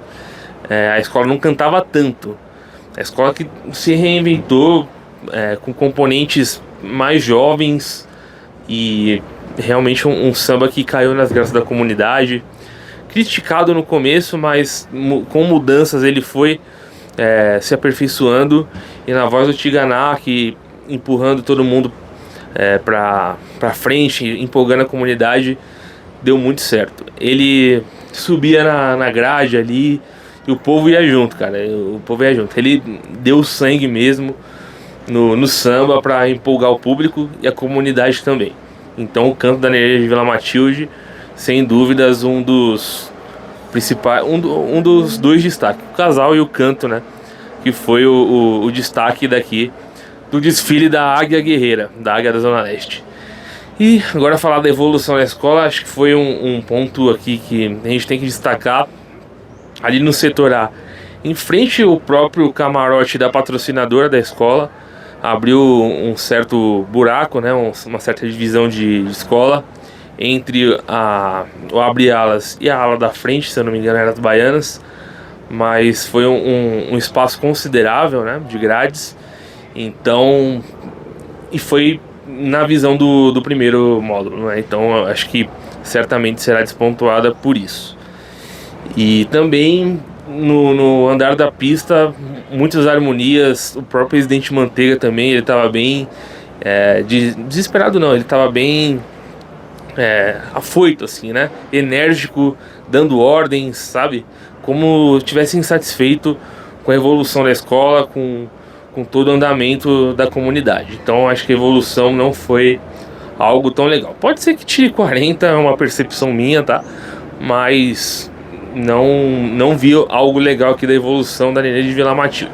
a escola não cantava tanto. A escola que se reinventou com componentes mais jovens e realmente um samba que caiu nas graças da comunidade. Criticado no começo, mas com mudanças ele foi se aperfeiçoando, e na voz do Tiganá, que empurrando todo mundo pra frente, empolgando a comunidade, deu muito certo. Ele subia na grade ali e o povo ia junto, cara. O povo ia junto. Ele deu sangue mesmo no samba para empolgar o público e a comunidade também. Então o canto da Nenê de Vila Matilde, sem dúvidas, um dos principais, um dos dois destaques, o casal e o canto, né? Que foi o destaque daqui do desfile da Águia Guerreira, da Águia da Zona Leste. E agora falar da evolução da escola, acho que foi um ponto aqui que a gente tem que destacar. Ali no setor A, em frente ao próprio camarote da patrocinadora da escola, abriu um certo buraco, né? Uma certa divisão de escola entre o abre-alas e a ala da frente, se eu não me engano era as baianas, mas foi um espaço considerável, né, de grades. Então, e foi na visão do primeiro módulo, né? Então eu acho que certamente será despontuada por isso. E também no andar da pista, muitas harmonias. O próprio Presidente Manteiga também, ele estava bem desesperado não, ele estava bem afoito, assim, né? Enérgico, dando ordens, sabe? Como tivesse insatisfeito com a evolução da escola, com todo o andamento da comunidade. Então acho que a evolução não foi algo tão legal. Pode ser que tire 40, é uma percepção minha, tá? Mas não vi algo legal aqui da evolução da Nenê de Vila Matilde.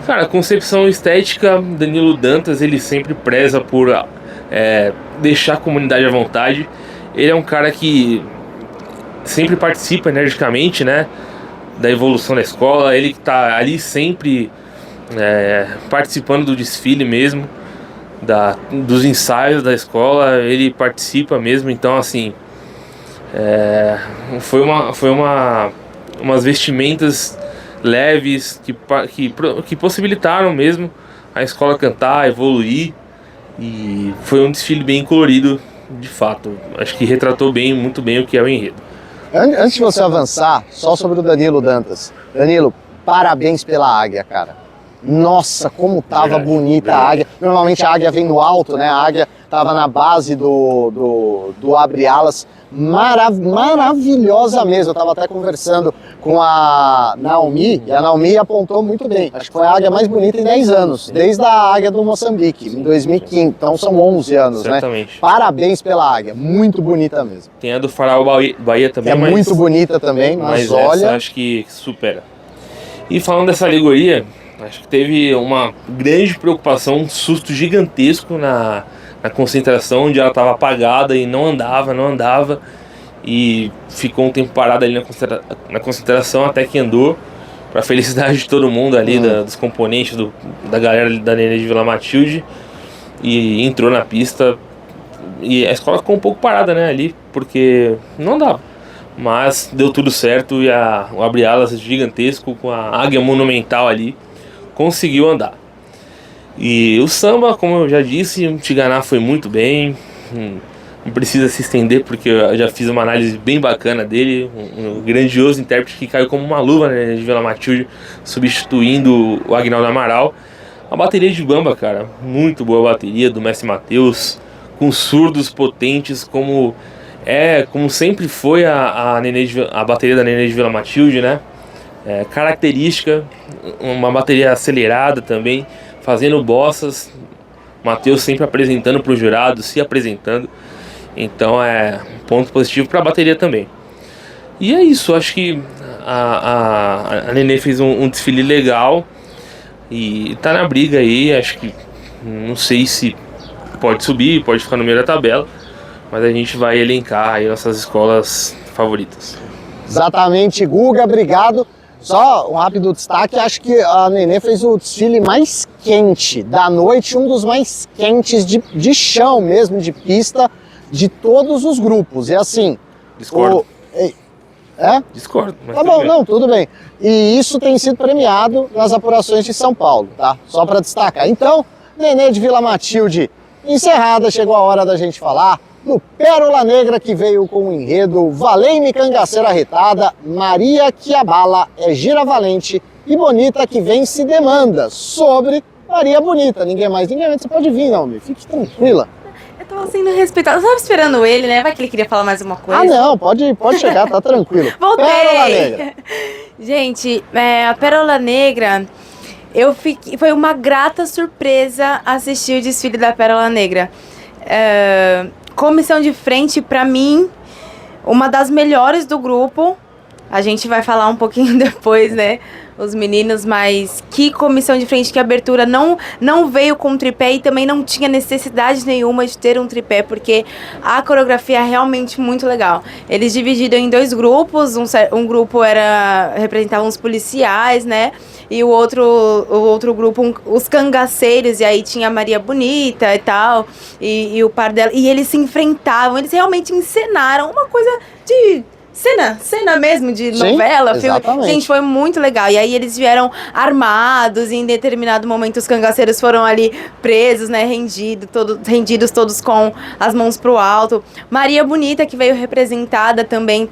Cara, concepção estética, Danilo Dantas, ele sempre preza por deixar a comunidade à vontade. Ele é um cara que sempre participa energicamente, né, da evolução da escola. Ele que tá ali sempre participando do desfile mesmo, dos ensaios da escola, ele participa mesmo. Então, assim, foi umas vestimentas leves que possibilitaram mesmo a escola cantar, evoluir, e foi um desfile bem colorido, de fato. Acho que retratou muito bem o que é o enredo. Antes de você avançar, só sobre o Danilo Dantas. Danilo, parabéns pela águia, cara. Nossa, como tava bonita a águia. Normalmente a águia vem no alto, né? A águia tava na base do abre-alas. Maravilhosa mesmo. Eu tava até conversando com a Naomi, e a Naomi apontou muito bem. Acho que foi a águia mais bonita em 10 anos, desde a águia do Moçambique, em 2015. Então são 11 anos, certamente, né? Parabéns pela águia, muito bonita mesmo. Tem a do Farol Bahia também, é muito bonita também, mas olha... essa acho que supera. E falando dessa alegoria, acho que teve uma grande preocupação, um susto gigantesco na concentração, onde ela estava apagada e não andava, e ficou um tempo parada ali na concentração, até que andou, para felicidade de todo mundo ali, dos componentes, da galera da Nenê de Vila Matilde, e entrou na pista. E a escola ficou um pouco parada, né, ali, porque não dava. Mas deu tudo certo, e o abre-alas gigantesco com a águia monumental ali conseguiu andar. E o samba, como eu já disse, o Tiganá foi muito bem. Não precisa se estender, porque eu já fiz uma análise bem bacana dele. Um grandioso intérprete que caiu como uma luva, né, de Vila Matilde, substituindo o Aguinaldo Amaral. A bateria de bamba, cara, muito boa bateria do Mestre Matheus, com surdos potentes, como sempre foi a bateria da Nenê de Vila Matilde, né? Característica, uma bateria acelerada também, fazendo bossas. Matheus sempre apresentando para o jurado, se apresentando. Então é um ponto positivo para a bateria também. E é isso, acho que a Nenê fez um desfile legal e tá na briga aí. Acho que não sei se pode subir, pode ficar no meio da tabela, mas a gente vai elencar aí nossas escolas favoritas. Exatamente, Guga, obrigado. Só um rápido destaque, acho que a Nenê fez o desfile mais quente da noite, um dos mais quentes de chão mesmo, de pista, de todos os grupos. E assim... Discordo. Discordo. Mas tá bom, não, tudo bem. E isso tem sido premiado nas apurações de São Paulo, tá? Só para destacar. Então, Nenê de Vila Matilde encerrada, chegou a hora da gente falar do Pérola Negra, que veio com o enredo Valei-me Cangaceira Retada, Maria que abala é gira valente e bonita que vem se demanda, sobre Maria Bonita. Ninguém mais, ninguém menos. Você pode vir, Naomi, fique tranquila. Eu tava sendo respeitada. Eu tava esperando ele, né? Vai que ele queria falar mais uma coisa. Ah, não, pode chegar, tá tranquilo. Voltei! Pérola Negra. Gente, a Pérola Negra, foi uma grata surpresa assistir o desfile da Pérola Negra. Comissão de frente, pra mim, uma das melhores do grupo. A gente vai falar um pouquinho depois, né? Os meninos, mas que comissão de frente, que abertura. Não veio com tripé e também não tinha necessidade nenhuma de ter um tripé, porque a coreografia é realmente muito legal. Eles dividiram em 2 grupos, um grupo representava uns policiais, né? E o outro grupo, os cangaceiros, e aí tinha a Maria Bonita e tal, e o par dela. E eles se enfrentavam, eles realmente encenaram uma coisa de... Cena mesmo, de novela, filme. Gente, foi muito legal. E aí eles vieram armados e em determinado momento os cangaceiros foram ali presos, né, rendidos todos com as mãos pro alto. Maria Bonita, que veio representada também,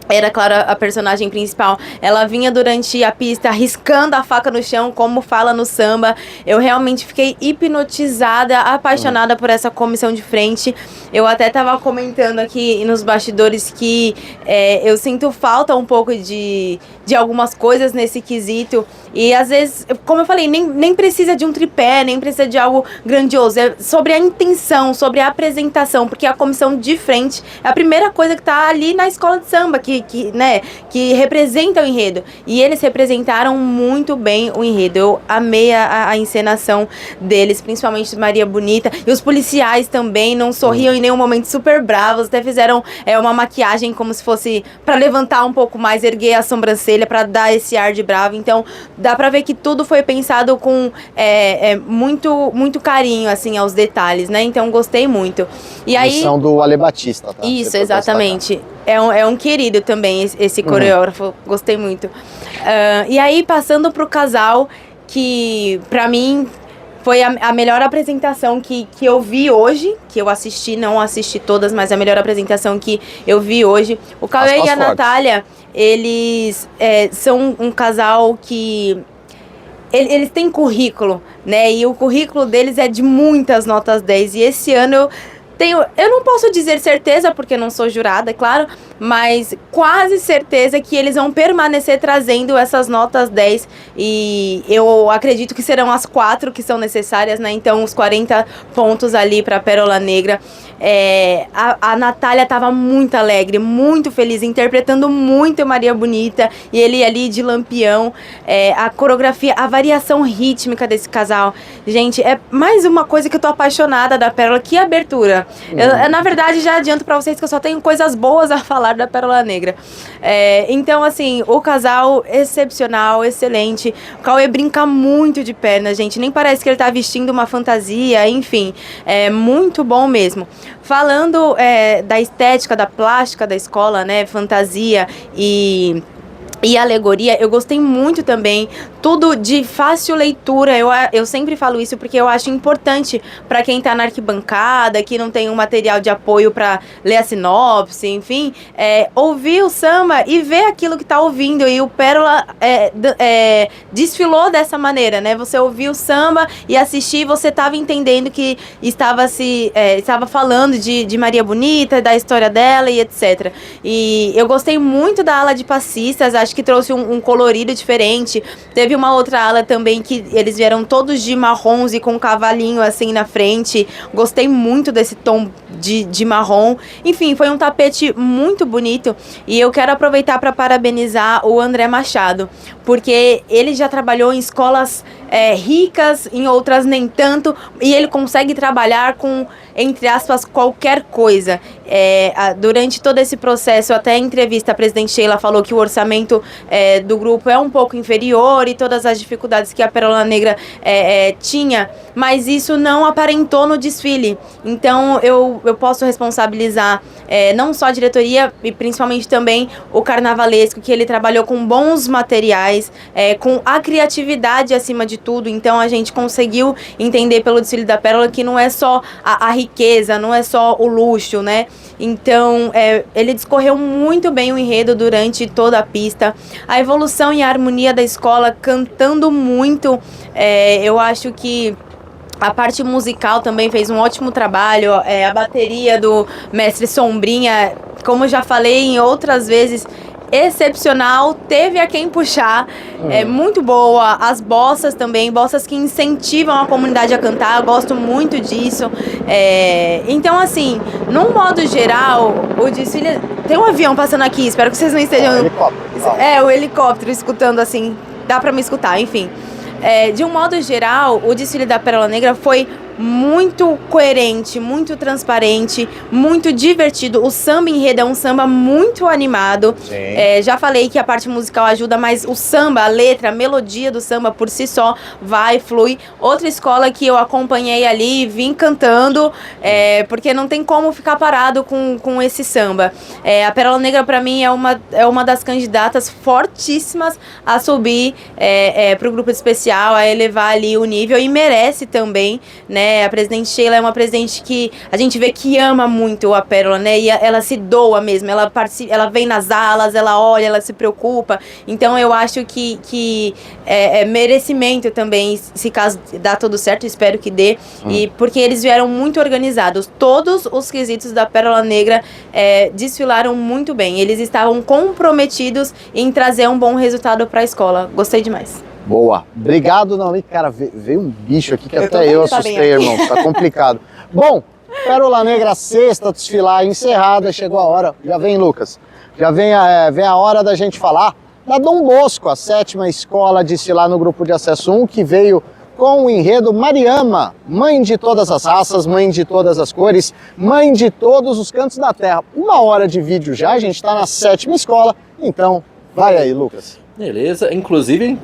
era, claro, a personagem principal. Ela vinha durante a pista riscando a faca no chão, como fala no samba. Eu realmente fiquei hipnotizada, apaixonada por essa comissão de frente. Eu até tava comentando aqui nos bastidores que eu sinto falta um pouco de algumas coisas nesse quesito. E às vezes, como eu falei, nem precisa de um tripé, nem precisa de algo grandioso. É sobre a intenção, sobre a apresentação, porque a comissão de frente é a primeira coisa que tá ali na escola de samba, que representa o enredo. E eles representaram muito bem o enredo. Eu amei a encenação deles, principalmente Maria Bonita. E os policiais também não sorriam em nenhum momento, super bravos. Até fizeram uma maquiagem como se fosse para levantar um pouco mais, erguer a sobrancelha, para dar esse ar de bravo. Então, dá pra ver que tudo foi pensado com muito carinho, assim, aos detalhes, né? Então, gostei muito. E aí... Missão do Ale Batista, tá? Isso, exatamente. É um querido também, esse coreógrafo. Gostei muito. E aí, passando pro casal, que pra mim foi a melhor apresentação que eu vi hoje, que eu assisti, não assisti todas, mas a melhor apresentação que eu vi hoje. O Cauê e a Natália, eles são um casal que... Eles têm currículo, né? E o currículo deles é de muitas notas 10. E esse ano eu não posso dizer certeza, porque não sou jurada, é claro, mas quase certeza que eles vão permanecer trazendo essas notas 10. E eu acredito que serão as 4 que são necessárias, né? Então, os 40 pontos ali para Pérola Negra. A Natália estava muito alegre, muito feliz, interpretando muito Maria Bonita. E ele ali de Lampião. A coreografia, a variação rítmica desse casal. Gente, é mais uma coisa que eu tô apaixonada da Pérola. Que abertura! Eu, na verdade, já adianto pra vocês que eu só tenho coisas boas a falar da Pérola Negra. Então, assim, o casal excepcional, excelente. O Cauê brinca muito de perna, gente. Nem parece que ele tá vestindo uma fantasia, enfim. É muito bom mesmo. Falando da estética, da plástica da escola, né? Fantasia e alegoria, eu gostei muito também, tudo de fácil leitura. Eu sempre falo isso porque eu acho importante para quem tá na arquibancada, que não tem um material de apoio para ler a sinopse, enfim, ouvir o samba e ver aquilo que tá ouvindo. E o Pérola desfilou dessa maneira, né? Você ouviu o samba e assistir, você tava entendendo que estava falando de Maria Bonita, da história dela e etc. E eu gostei muito da ala de passistas, acho que trouxe um colorido diferente. Teve uma outra ala também que eles vieram todos de marrons e com um cavalinho assim na frente. Gostei muito desse tom de marrom. Enfim, foi um tapete muito bonito. E eu quero aproveitar para parabenizar o André Machado, porque ele já trabalhou em escolas ricas, em outras nem tanto, e ele consegue trabalhar com, entre aspas, qualquer coisa. Durante todo esse processo, até em entrevista, a presidente Sheila falou que o orçamento do grupo é um pouco inferior e todas as dificuldades que a Pérola Negra tinha, mas isso não aparentou no desfile. Então, eu posso responsabilizar não só a diretoria, e principalmente também o carnavalesco, que ele trabalhou com bons materiais, com a criatividade acima de tudo. Então, a gente conseguiu entender pelo desfile da Pérola que não é só a riqueza, não é só o luxo, né? Então, ele discorreu muito bem o enredo durante toda a pista. A evolução e a harmonia da escola, cantando muito. Eu acho que a parte musical também fez um ótimo trabalho. A bateria do mestre Sombrinha, como eu já falei em outras vezes, excepcional, teve a quem puxar, muito boa. As bossas também, bossas que incentivam a comunidade a cantar, eu gosto muito disso. Então, assim, num modo geral, o desfile... Tem um avião passando aqui, espero que vocês não estejam... o helicóptero escutando assim, dá pra me escutar, enfim. De um modo geral, o desfile da Pérola Negra foi muito coerente, muito transparente, muito divertido. O samba enredo é um samba muito animado. Já falei que a parte musical ajuda, mas o samba, a letra, a melodia do samba por si só flui. Outra escola que eu acompanhei ali, vim cantando, porque não tem como ficar parado com esse samba. A Pérola Negra, para mim, é uma das candidatas fortíssimas a subir para o grupo especial, a elevar ali o nível, e merece também, né? né? A presidente Sheila é uma presidente que a gente vê que ama muito a Pérola, né? E ela se doa mesmo, ela participa, ela vem nas alas, ela olha, ela se preocupa. Então eu acho que é merecimento também, se caso dá tudo certo, espero que dê. E porque eles vieram muito organizados. Todos os quesitos da Pérola Negra desfilaram muito bem. Eles estavam comprometidos em trazer um bom resultado para a escola. Gostei demais. Boa. Obrigado, Naomi. Cara, veio um bicho aqui que Eu tô até eu bem assustei, aqui. irmão. Tá complicado. Bom, Pérola Negra sexta, desfilar encerrada. Chegou a hora. Já vem, Lucas. Já vem a hora da gente falar da Dom Bosco, a 7ª escola desfilar no grupo de acesso 1, que veio com o enredo Mariama, mãe de todas as raças, mãe de todas as cores, mãe de todos os cantos da terra. 1 hora de vídeo já, a gente está na 7ª escola, então vai aí, Lucas. Beleza, inclusive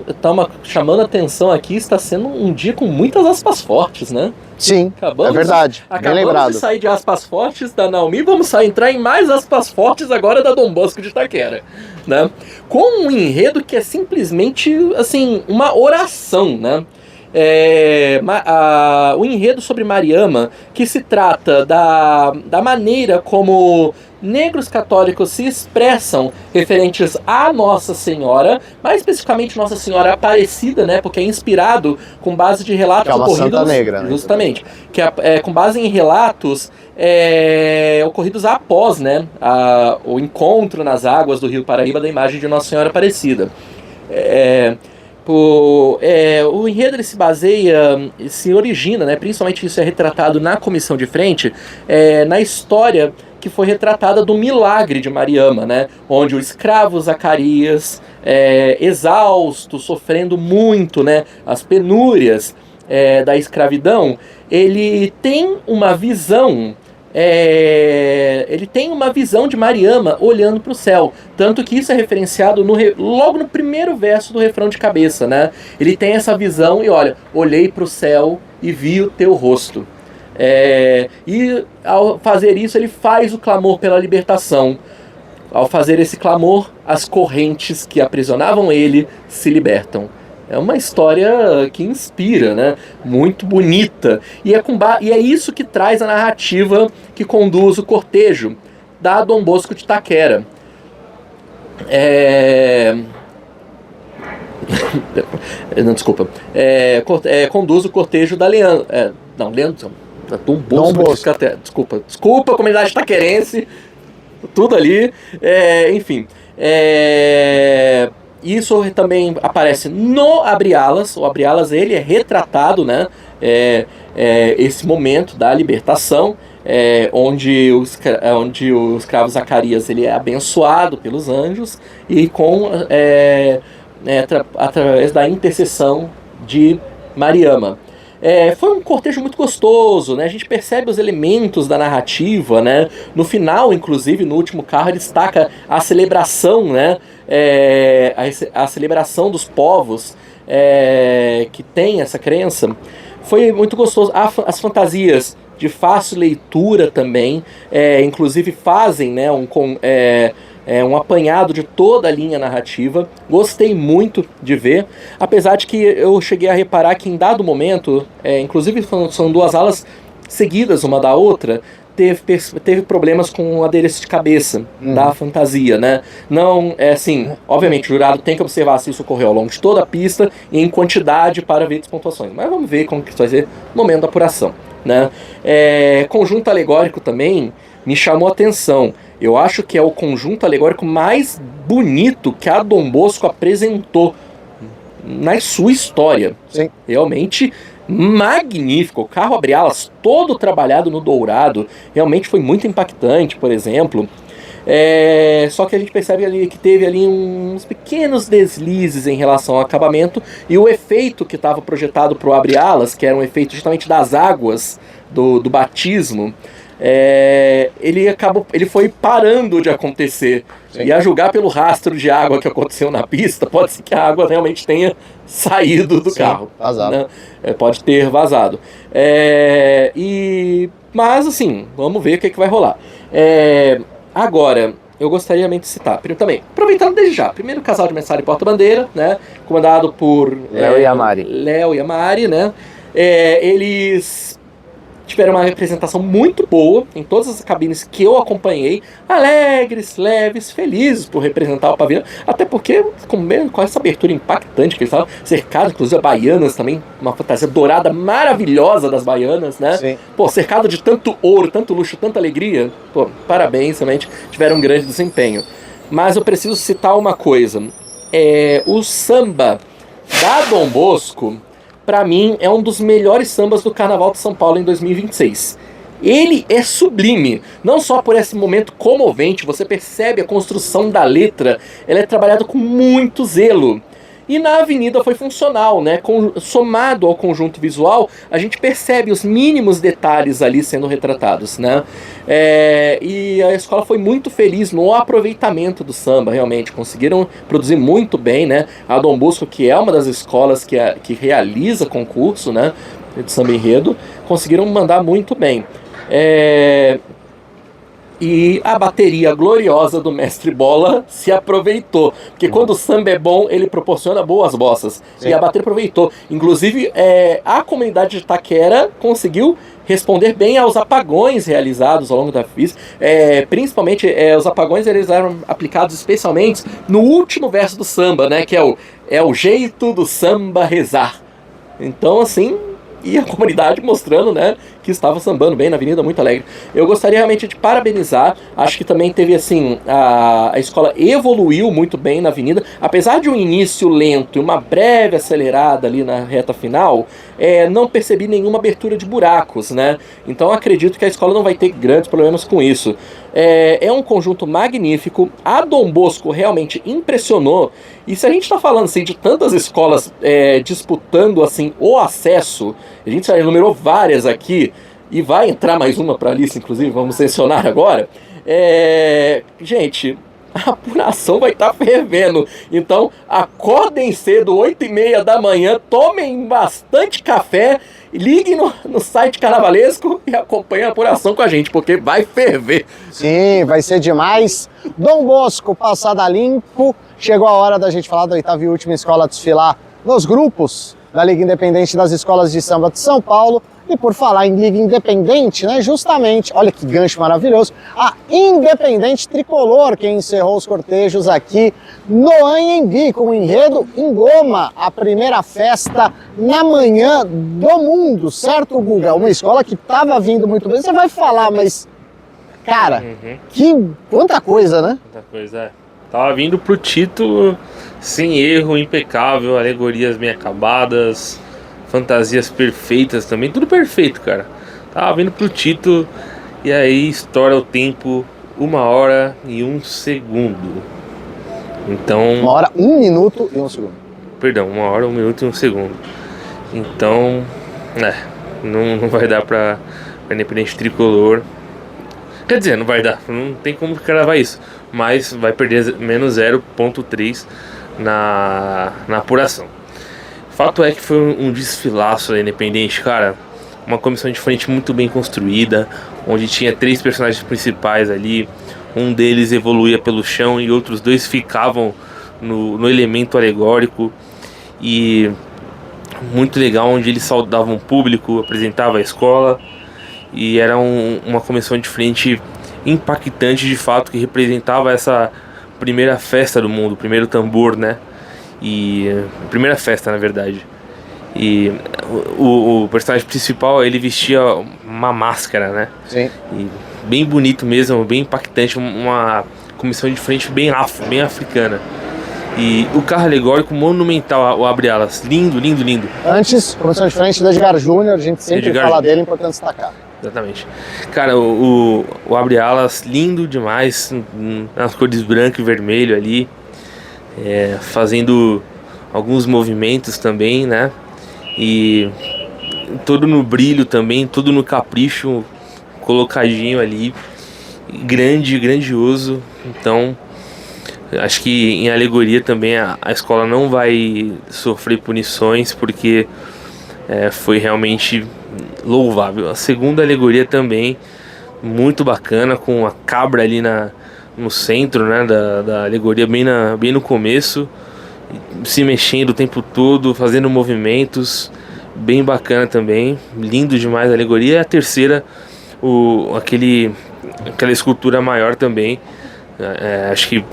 chamando a atenção aqui, está sendo um dia com muitas aspas fortes, né? Sim, é verdade, bem Acabamos lembrado. de sair de aspas fortes da Naomi, vamos entrar em mais aspas fortes agora da Dom Bosco de Itaquera, né? Com um enredo que é simplesmente, assim, uma oração, né? O enredo sobre Mariama, que se trata da maneira como negros católicos se expressam referentes a Nossa Senhora, mais especificamente Nossa Senhora Aparecida, né, porque é inspirado com base de relatos que é uma ocorridos, Santa Negra, né? justamente, que é com base em relatos ocorridos após, né, o encontro nas águas do Rio Paraíba da imagem de Nossa Senhora Aparecida. O enredo ele se origina, né, principalmente isso é retratado na comissão de frente, na história que foi retratada do milagre de Mariama, né, onde o escravo Zacarias, exausto, sofrendo muito, né, as penúrias da escravidão, ele tem uma visão de Mariama olhando para o céu, tanto que isso é referenciado logo no primeiro verso do refrão de cabeça, né? Ele tem essa visão e olha, olhei para o céu e vi o teu rosto. E ao fazer isso ele faz o clamor pela libertação. Ao fazer esse clamor, as correntes que aprisionavam ele se libertam. É uma história que inspira, né? Muito bonita. E é isso que traz a narrativa que conduz o cortejo da Dom Bosco de Itaquera. Não, desculpa. Conduz o cortejo da Leandro. Leandro. Dom Bosco de Itaquera. Desculpa, comunidade itaquerense. Tudo ali. Enfim. Isso também aparece no Abre Alas. O Abre Alas ele é retratado, né? Esse momento da libertação, onde o escravo Zacarias ele é abençoado pelos anjos e através da intercessão de Mariama. Foi um cortejo muito gostoso, né? A gente percebe os elementos da narrativa, né? No final, inclusive, no último carro, ele destaca a celebração, né? A celebração dos povos que tem essa crença. Foi muito gostoso. As fantasias de fácil leitura também, inclusive fazem, né, um apanhado de toda a linha narrativa. Gostei muito de ver, apesar de que eu cheguei a reparar que em dado momento, inclusive são 2 alas seguidas uma da outra, teve problemas com o adereço de cabeça da fantasia, né? Não, assim, obviamente o jurado tem que observar se isso ocorreu ao longo de toda a pista e em quantidade para ver despontuações, mas vamos ver como que isso vai ser no momento da apuração, né? Conjunto alegórico também me chamou a atenção. Eu acho que é o conjunto alegórico mais bonito que a Dom Bosco apresentou na sua história. Sim. Realmente magnífico. O carro Abre Alas todo trabalhado no dourado. Realmente foi muito impactante, por exemplo. Só que a gente percebe ali que teve ali uns pequenos deslizes em relação ao acabamento e o efeito que estava projetado para o Abre Alas, que era um efeito justamente das águas do batismo, ele foi parando de acontecer. Sim. E a julgar pelo rastro de água que aconteceu na pista, pode ser que a água realmente tenha saído do carro. Vazado. Né? Pode ter vazado. Mas assim, vamos ver o que vai rolar. Agora, eu gostaria realmente de citar, também, aproveitando desde já, primeiro casal de Messário e Porta-Bandeira, né, comandado por Léo e a Mari. Léo e a Mari, né, eles tiveram uma representação muito boa em todas as cabines que eu acompanhei, alegres, leves, felizes por representar o pavilhão, até porque com essa abertura impactante que eles estavam cercados, inclusive a baianas também, uma fantasia dourada maravilhosa das baianas, né? Sim. Pô, cercado de tanto ouro, tanto luxo, tanta alegria, pô, parabéns, realmente tiveram um grande desempenho. Mas eu preciso citar uma coisa, o samba da Dom Bosco, pra mim, é um dos melhores sambas do Carnaval de São Paulo em 2026. Ele é sublime, não só por esse momento comovente, você percebe a construção da letra, ela é trabalhada com muito zelo. E na avenida foi funcional, né? Somado ao conjunto visual, a gente percebe os mínimos detalhes ali sendo retratados, né? E a escola foi muito feliz no aproveitamento do samba, realmente. Conseguiram produzir muito bem, né? A Dom Bosco, que é uma das escolas que realiza concurso, né, de samba enredo, conseguiram mandar muito bem. E a bateria gloriosa do Mestre Bola se aproveitou. Porque quando o samba é bom, ele proporciona boas bossas. Sim. E a bateria aproveitou. Inclusive, a comunidade de Itaquera conseguiu responder bem aos apagões realizados ao longo da FIS. Principalmente, os apagões eles eram aplicados especialmente no último verso do samba, né? Que é o jeito do samba rezar. Então, assim... E a comunidade mostrando, né, que estava sambando bem na avenida, muito alegre. Eu gostaria realmente de parabenizar. Acho que também teve, assim, a escola evoluiu muito bem na avenida. Apesar de um início lento e uma breve acelerada ali na reta final, não percebi nenhuma abertura de buracos, né? Então acredito que a escola não vai ter grandes problemas com isso. É um conjunto magnífico. A Dom Bosco realmente impressionou. E se a gente está falando assim, de tantas escolas disputando assim, o acesso, a gente já enumerou várias aqui, e vai entrar mais uma para a lista, inclusive, vamos mencionar agora. Gente, a apuração vai estar fervendo. Então, acordem cedo, 8h30 da manhã, tomem bastante café, liguem no site carnavalesco e acompanhem a apuração com a gente, porque vai ferver. Sim, vai ser demais. Dom Bosco, passada limpo. Chegou a hora da gente falar da 8ª e última escola a desfilar nos grupos da Liga Independente das Escolas de Samba de São Paulo. E por falar em Liga Independente, né, justamente, olha que gancho maravilhoso, a Independente Tricolor, que encerrou os cortejos aqui no Anhembi, com o enredo Engoma, a primeira festa na manhã do mundo, certo, Guga? Uma escola que estava vindo muito bem, você vai falar, mas, cara, quanta coisa, né? Quanta coisa, Tava vindo pro título sem erro, impecável, alegorias bem acabadas, fantasias perfeitas também, tudo perfeito, cara. Tava vindo pro título e aí estoura o tempo, 1h e 1 segundo. Então... 1h, 1 minuto e 1 segundo. Perdão, 1h, 1 minuto e 1 segundo. Então, não vai dar pra Independente Tricolor. Quer dizer, não vai dar, não tem como cravar isso. Mas vai perder menos 0,3 na apuração. Fato é que foi um desfilaço da Independente, cara. Uma comissão de frente muito bem construída, onde tinha 3 personagens principais ali. Um deles evoluía pelo chão e outros 2 ficavam no elemento alegórico. E muito legal, onde eles saudavam o público, apresentavam a escola. E era uma comissão de frente impactante de fato, que representava essa primeira festa do mundo, o primeiro tambor, né? E primeira festa, na verdade. E o personagem principal, ele vestia uma máscara, né? Sim. E bem bonito mesmo, bem impactante, uma comissão de frente bem bem africana. E o carro alegórico monumental, o Abre-Alas, lindo, lindo, lindo. Antes, comissão de frente do Edgar Júnior, a gente sempre fala dele, é importante destacar. Exatamente. Cara, o Abre-Alas, lindo demais, nas cores branco e vermelho ali, fazendo alguns movimentos também, né? E todo no brilho também, todo no capricho, colocadinho ali, grandioso. Então, acho que em alegoria também a escola não vai sofrer punições, porque foi realmente louvável. A segunda alegoria também, muito bacana, com a cabra ali no centro, né, da alegoria, bem no começo, se mexendo o tempo todo, fazendo movimentos, bem bacana também, lindo demais a alegoria. E a terceira, aquela escultura maior também, acho que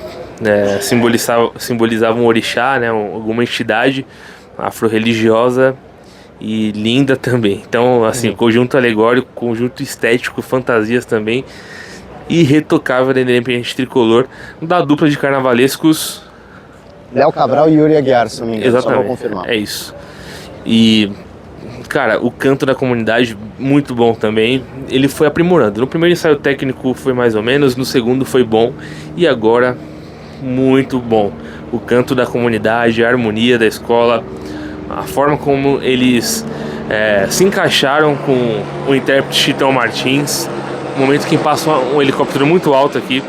simbolizava um orixá, né, alguma entidade afro-religiosa e linda também. Então, assim, conjunto alegórico, conjunto estético, fantasias também, irretocável da Independente Tricolor, da dupla de carnavalescos Léo Cabral e Yuri Aguiar, se não me engano. Exatamente, só vou confirmar. é isso. E, cara, o canto da comunidade, muito bom também. Ele foi aprimorando. No primeiro ensaio técnico foi mais ou menos, no segundo foi bom, e agora, muito bom. O canto da comunidade, a harmonia da escola, a forma como eles se encaixaram com o intérprete Chitão Martins, no momento que passa um helicóptero muito alto aqui,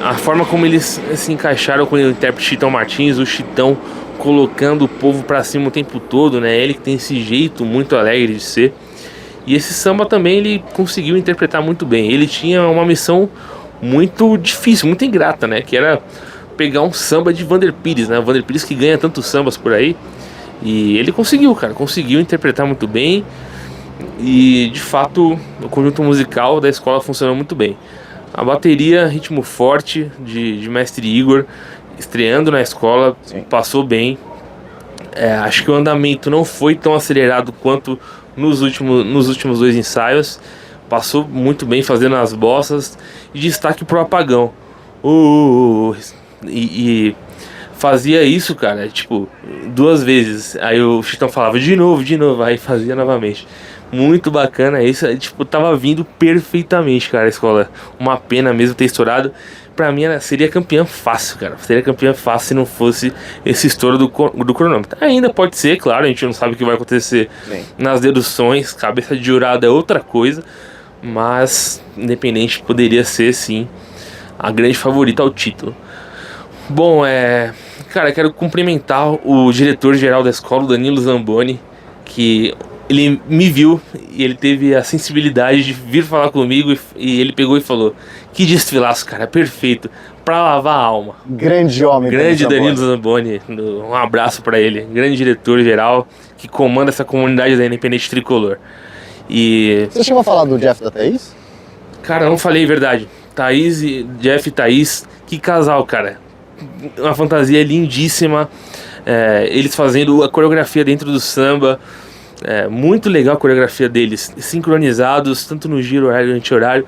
a forma como eles se encaixaram com o intérprete Chitão Martins, o Chitão colocando o povo pra cima o tempo todo, né? Ele que tem esse jeito muito alegre de ser. E esse samba também ele conseguiu interpretar muito bem. Ele tinha uma missão muito difícil, muito ingrata, né? Que era pegar um samba de Vander Pires, né? O Vander Pires que ganha tantos sambas por aí. E ele conseguiu, cara, conseguiu interpretar muito bem. E de fato o conjunto musical da escola funcionou muito bem. A bateria, ritmo forte de Mestre Igor, estreando na escola, Sim. Passou bem. Acho que o andamento não foi tão acelerado quanto nos últimos 2 ensaios. Passou muito bem fazendo as bossas. E destaque pro Apagão. E fazia isso, cara, tipo, 2 vezes. Aí o Chitão falava de novo, aí fazia novamente. Muito bacana isso, tipo, tava vindo perfeitamente, cara, a escola. Uma pena mesmo ter estourado. Pra mim, seria campeã fácil, cara. Seria campeã fácil se não fosse esse estouro do cronômetro. Ainda pode ser, claro, a gente não sabe o que vai acontecer nas deduções. Cabeça de jurado é outra coisa. Mas, Independente poderia ser, sim, a grande favorita ao título. Bom, cara, quero cumprimentar o diretor-geral da escola, o Danilo Zamboni, que ele me viu e ele teve a sensibilidade de vir falar comigo e ele pegou e falou: que desfilaço, cara, perfeito, pra lavar a alma. Grande homem. Grande Danilo Zamboni, um abraço pra ele, grande diretor-geral que comanda essa comunidade da Independente Tricolor. E... Você chegou a falar do Jeff da Thaís? Cara, não falei a verdade. Jeff e Thaís, que casal, cara. Uma fantasia lindíssima. Eles fazendo a coreografia dentro do samba. Muito legal a coreografia deles. Sincronizados, tanto no giro horário e anti-horário.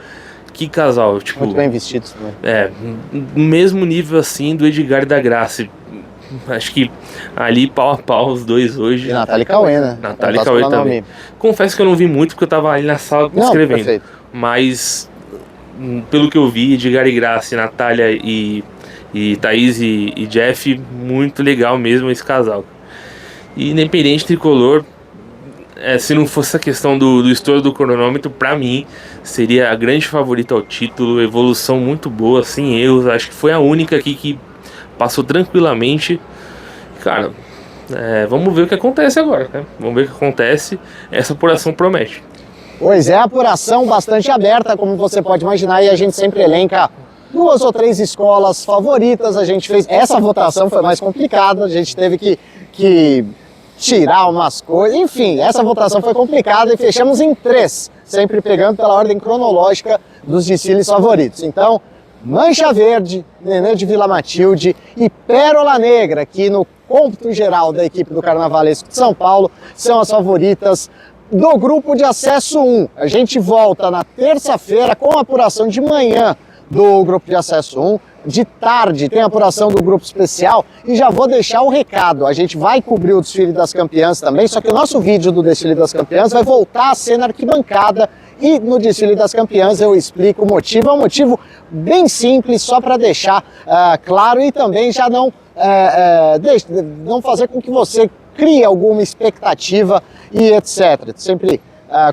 Que casal, tipo... Muito bem vestidos também. Mesmo nível assim do Edgar e da Graça. Acho que ali pau a pau os dois hoje. E Natália e Cauê, né? Natália e Cauê também. Confesso que eu não vi muito porque eu tava ali na sala escrevendo. Perfeito. Mas pelo que eu vi, Edgar e Graça, Natália e Thaís e Jeff, muito legal mesmo esse casal. E Independente Tricolor, se não fosse a questão do estouro do cronômetro, pra mim seria a grande favorita ao título. Evolução muito boa, sem erros. Acho que foi a única aqui que passou tranquilamente. Cara, vamos ver o que acontece agora, né? Vamos ver o que acontece. Essa apuração promete. Pois é, apuração bastante aberta, como você pode imaginar, e a gente sempre elenca 2 ou 3 escolas favoritas. A gente fez, essa votação foi mais complicada, a gente teve que tirar umas coisas, enfim, essa votação foi complicada e fechamos em 3, sempre pegando pela ordem cronológica dos desfiles favoritos. Então, Mancha Verde, Nenê de Vila Matilde e Pérola Negra, que no cômputo geral da equipe do Carnavalesco de São Paulo são as favoritas do grupo de acesso 1. A gente volta na terça-feira com a apuração de manhã do grupo de acesso 1. De tarde tem a apuração do grupo especial e já vou deixar o recado. A gente vai cobrir o desfile das campeãs também, só que o nosso vídeo do desfile das campeãs vai voltar a ser na arquibancada. E no desfile das campeãs eu explico o motivo. É um motivo bem simples, só para deixar claro e também já não fazer com que você crie alguma expectativa e etc. Sempre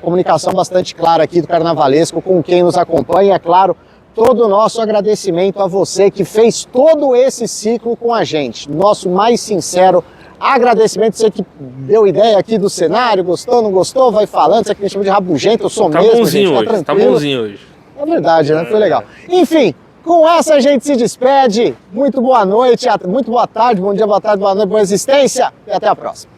comunicação bastante clara aqui do Carnavalesco com quem nos acompanha. É claro, todo o nosso agradecimento a você que fez todo esse ciclo com a gente. Nosso mais sincero agradecimento. Você que deu ideia aqui do cenário, gostou, não gostou, vai falando. Você que me chama de rabugento, eu sou mesmo, bonzinho gente, hoje, tranquilo. tá bonzinho hoje. É verdade, né? Foi legal. Enfim, com essa a gente se despede. Muito boa noite, muito boa tarde, bom dia, boa tarde, boa noite, boa existência e até a próxima.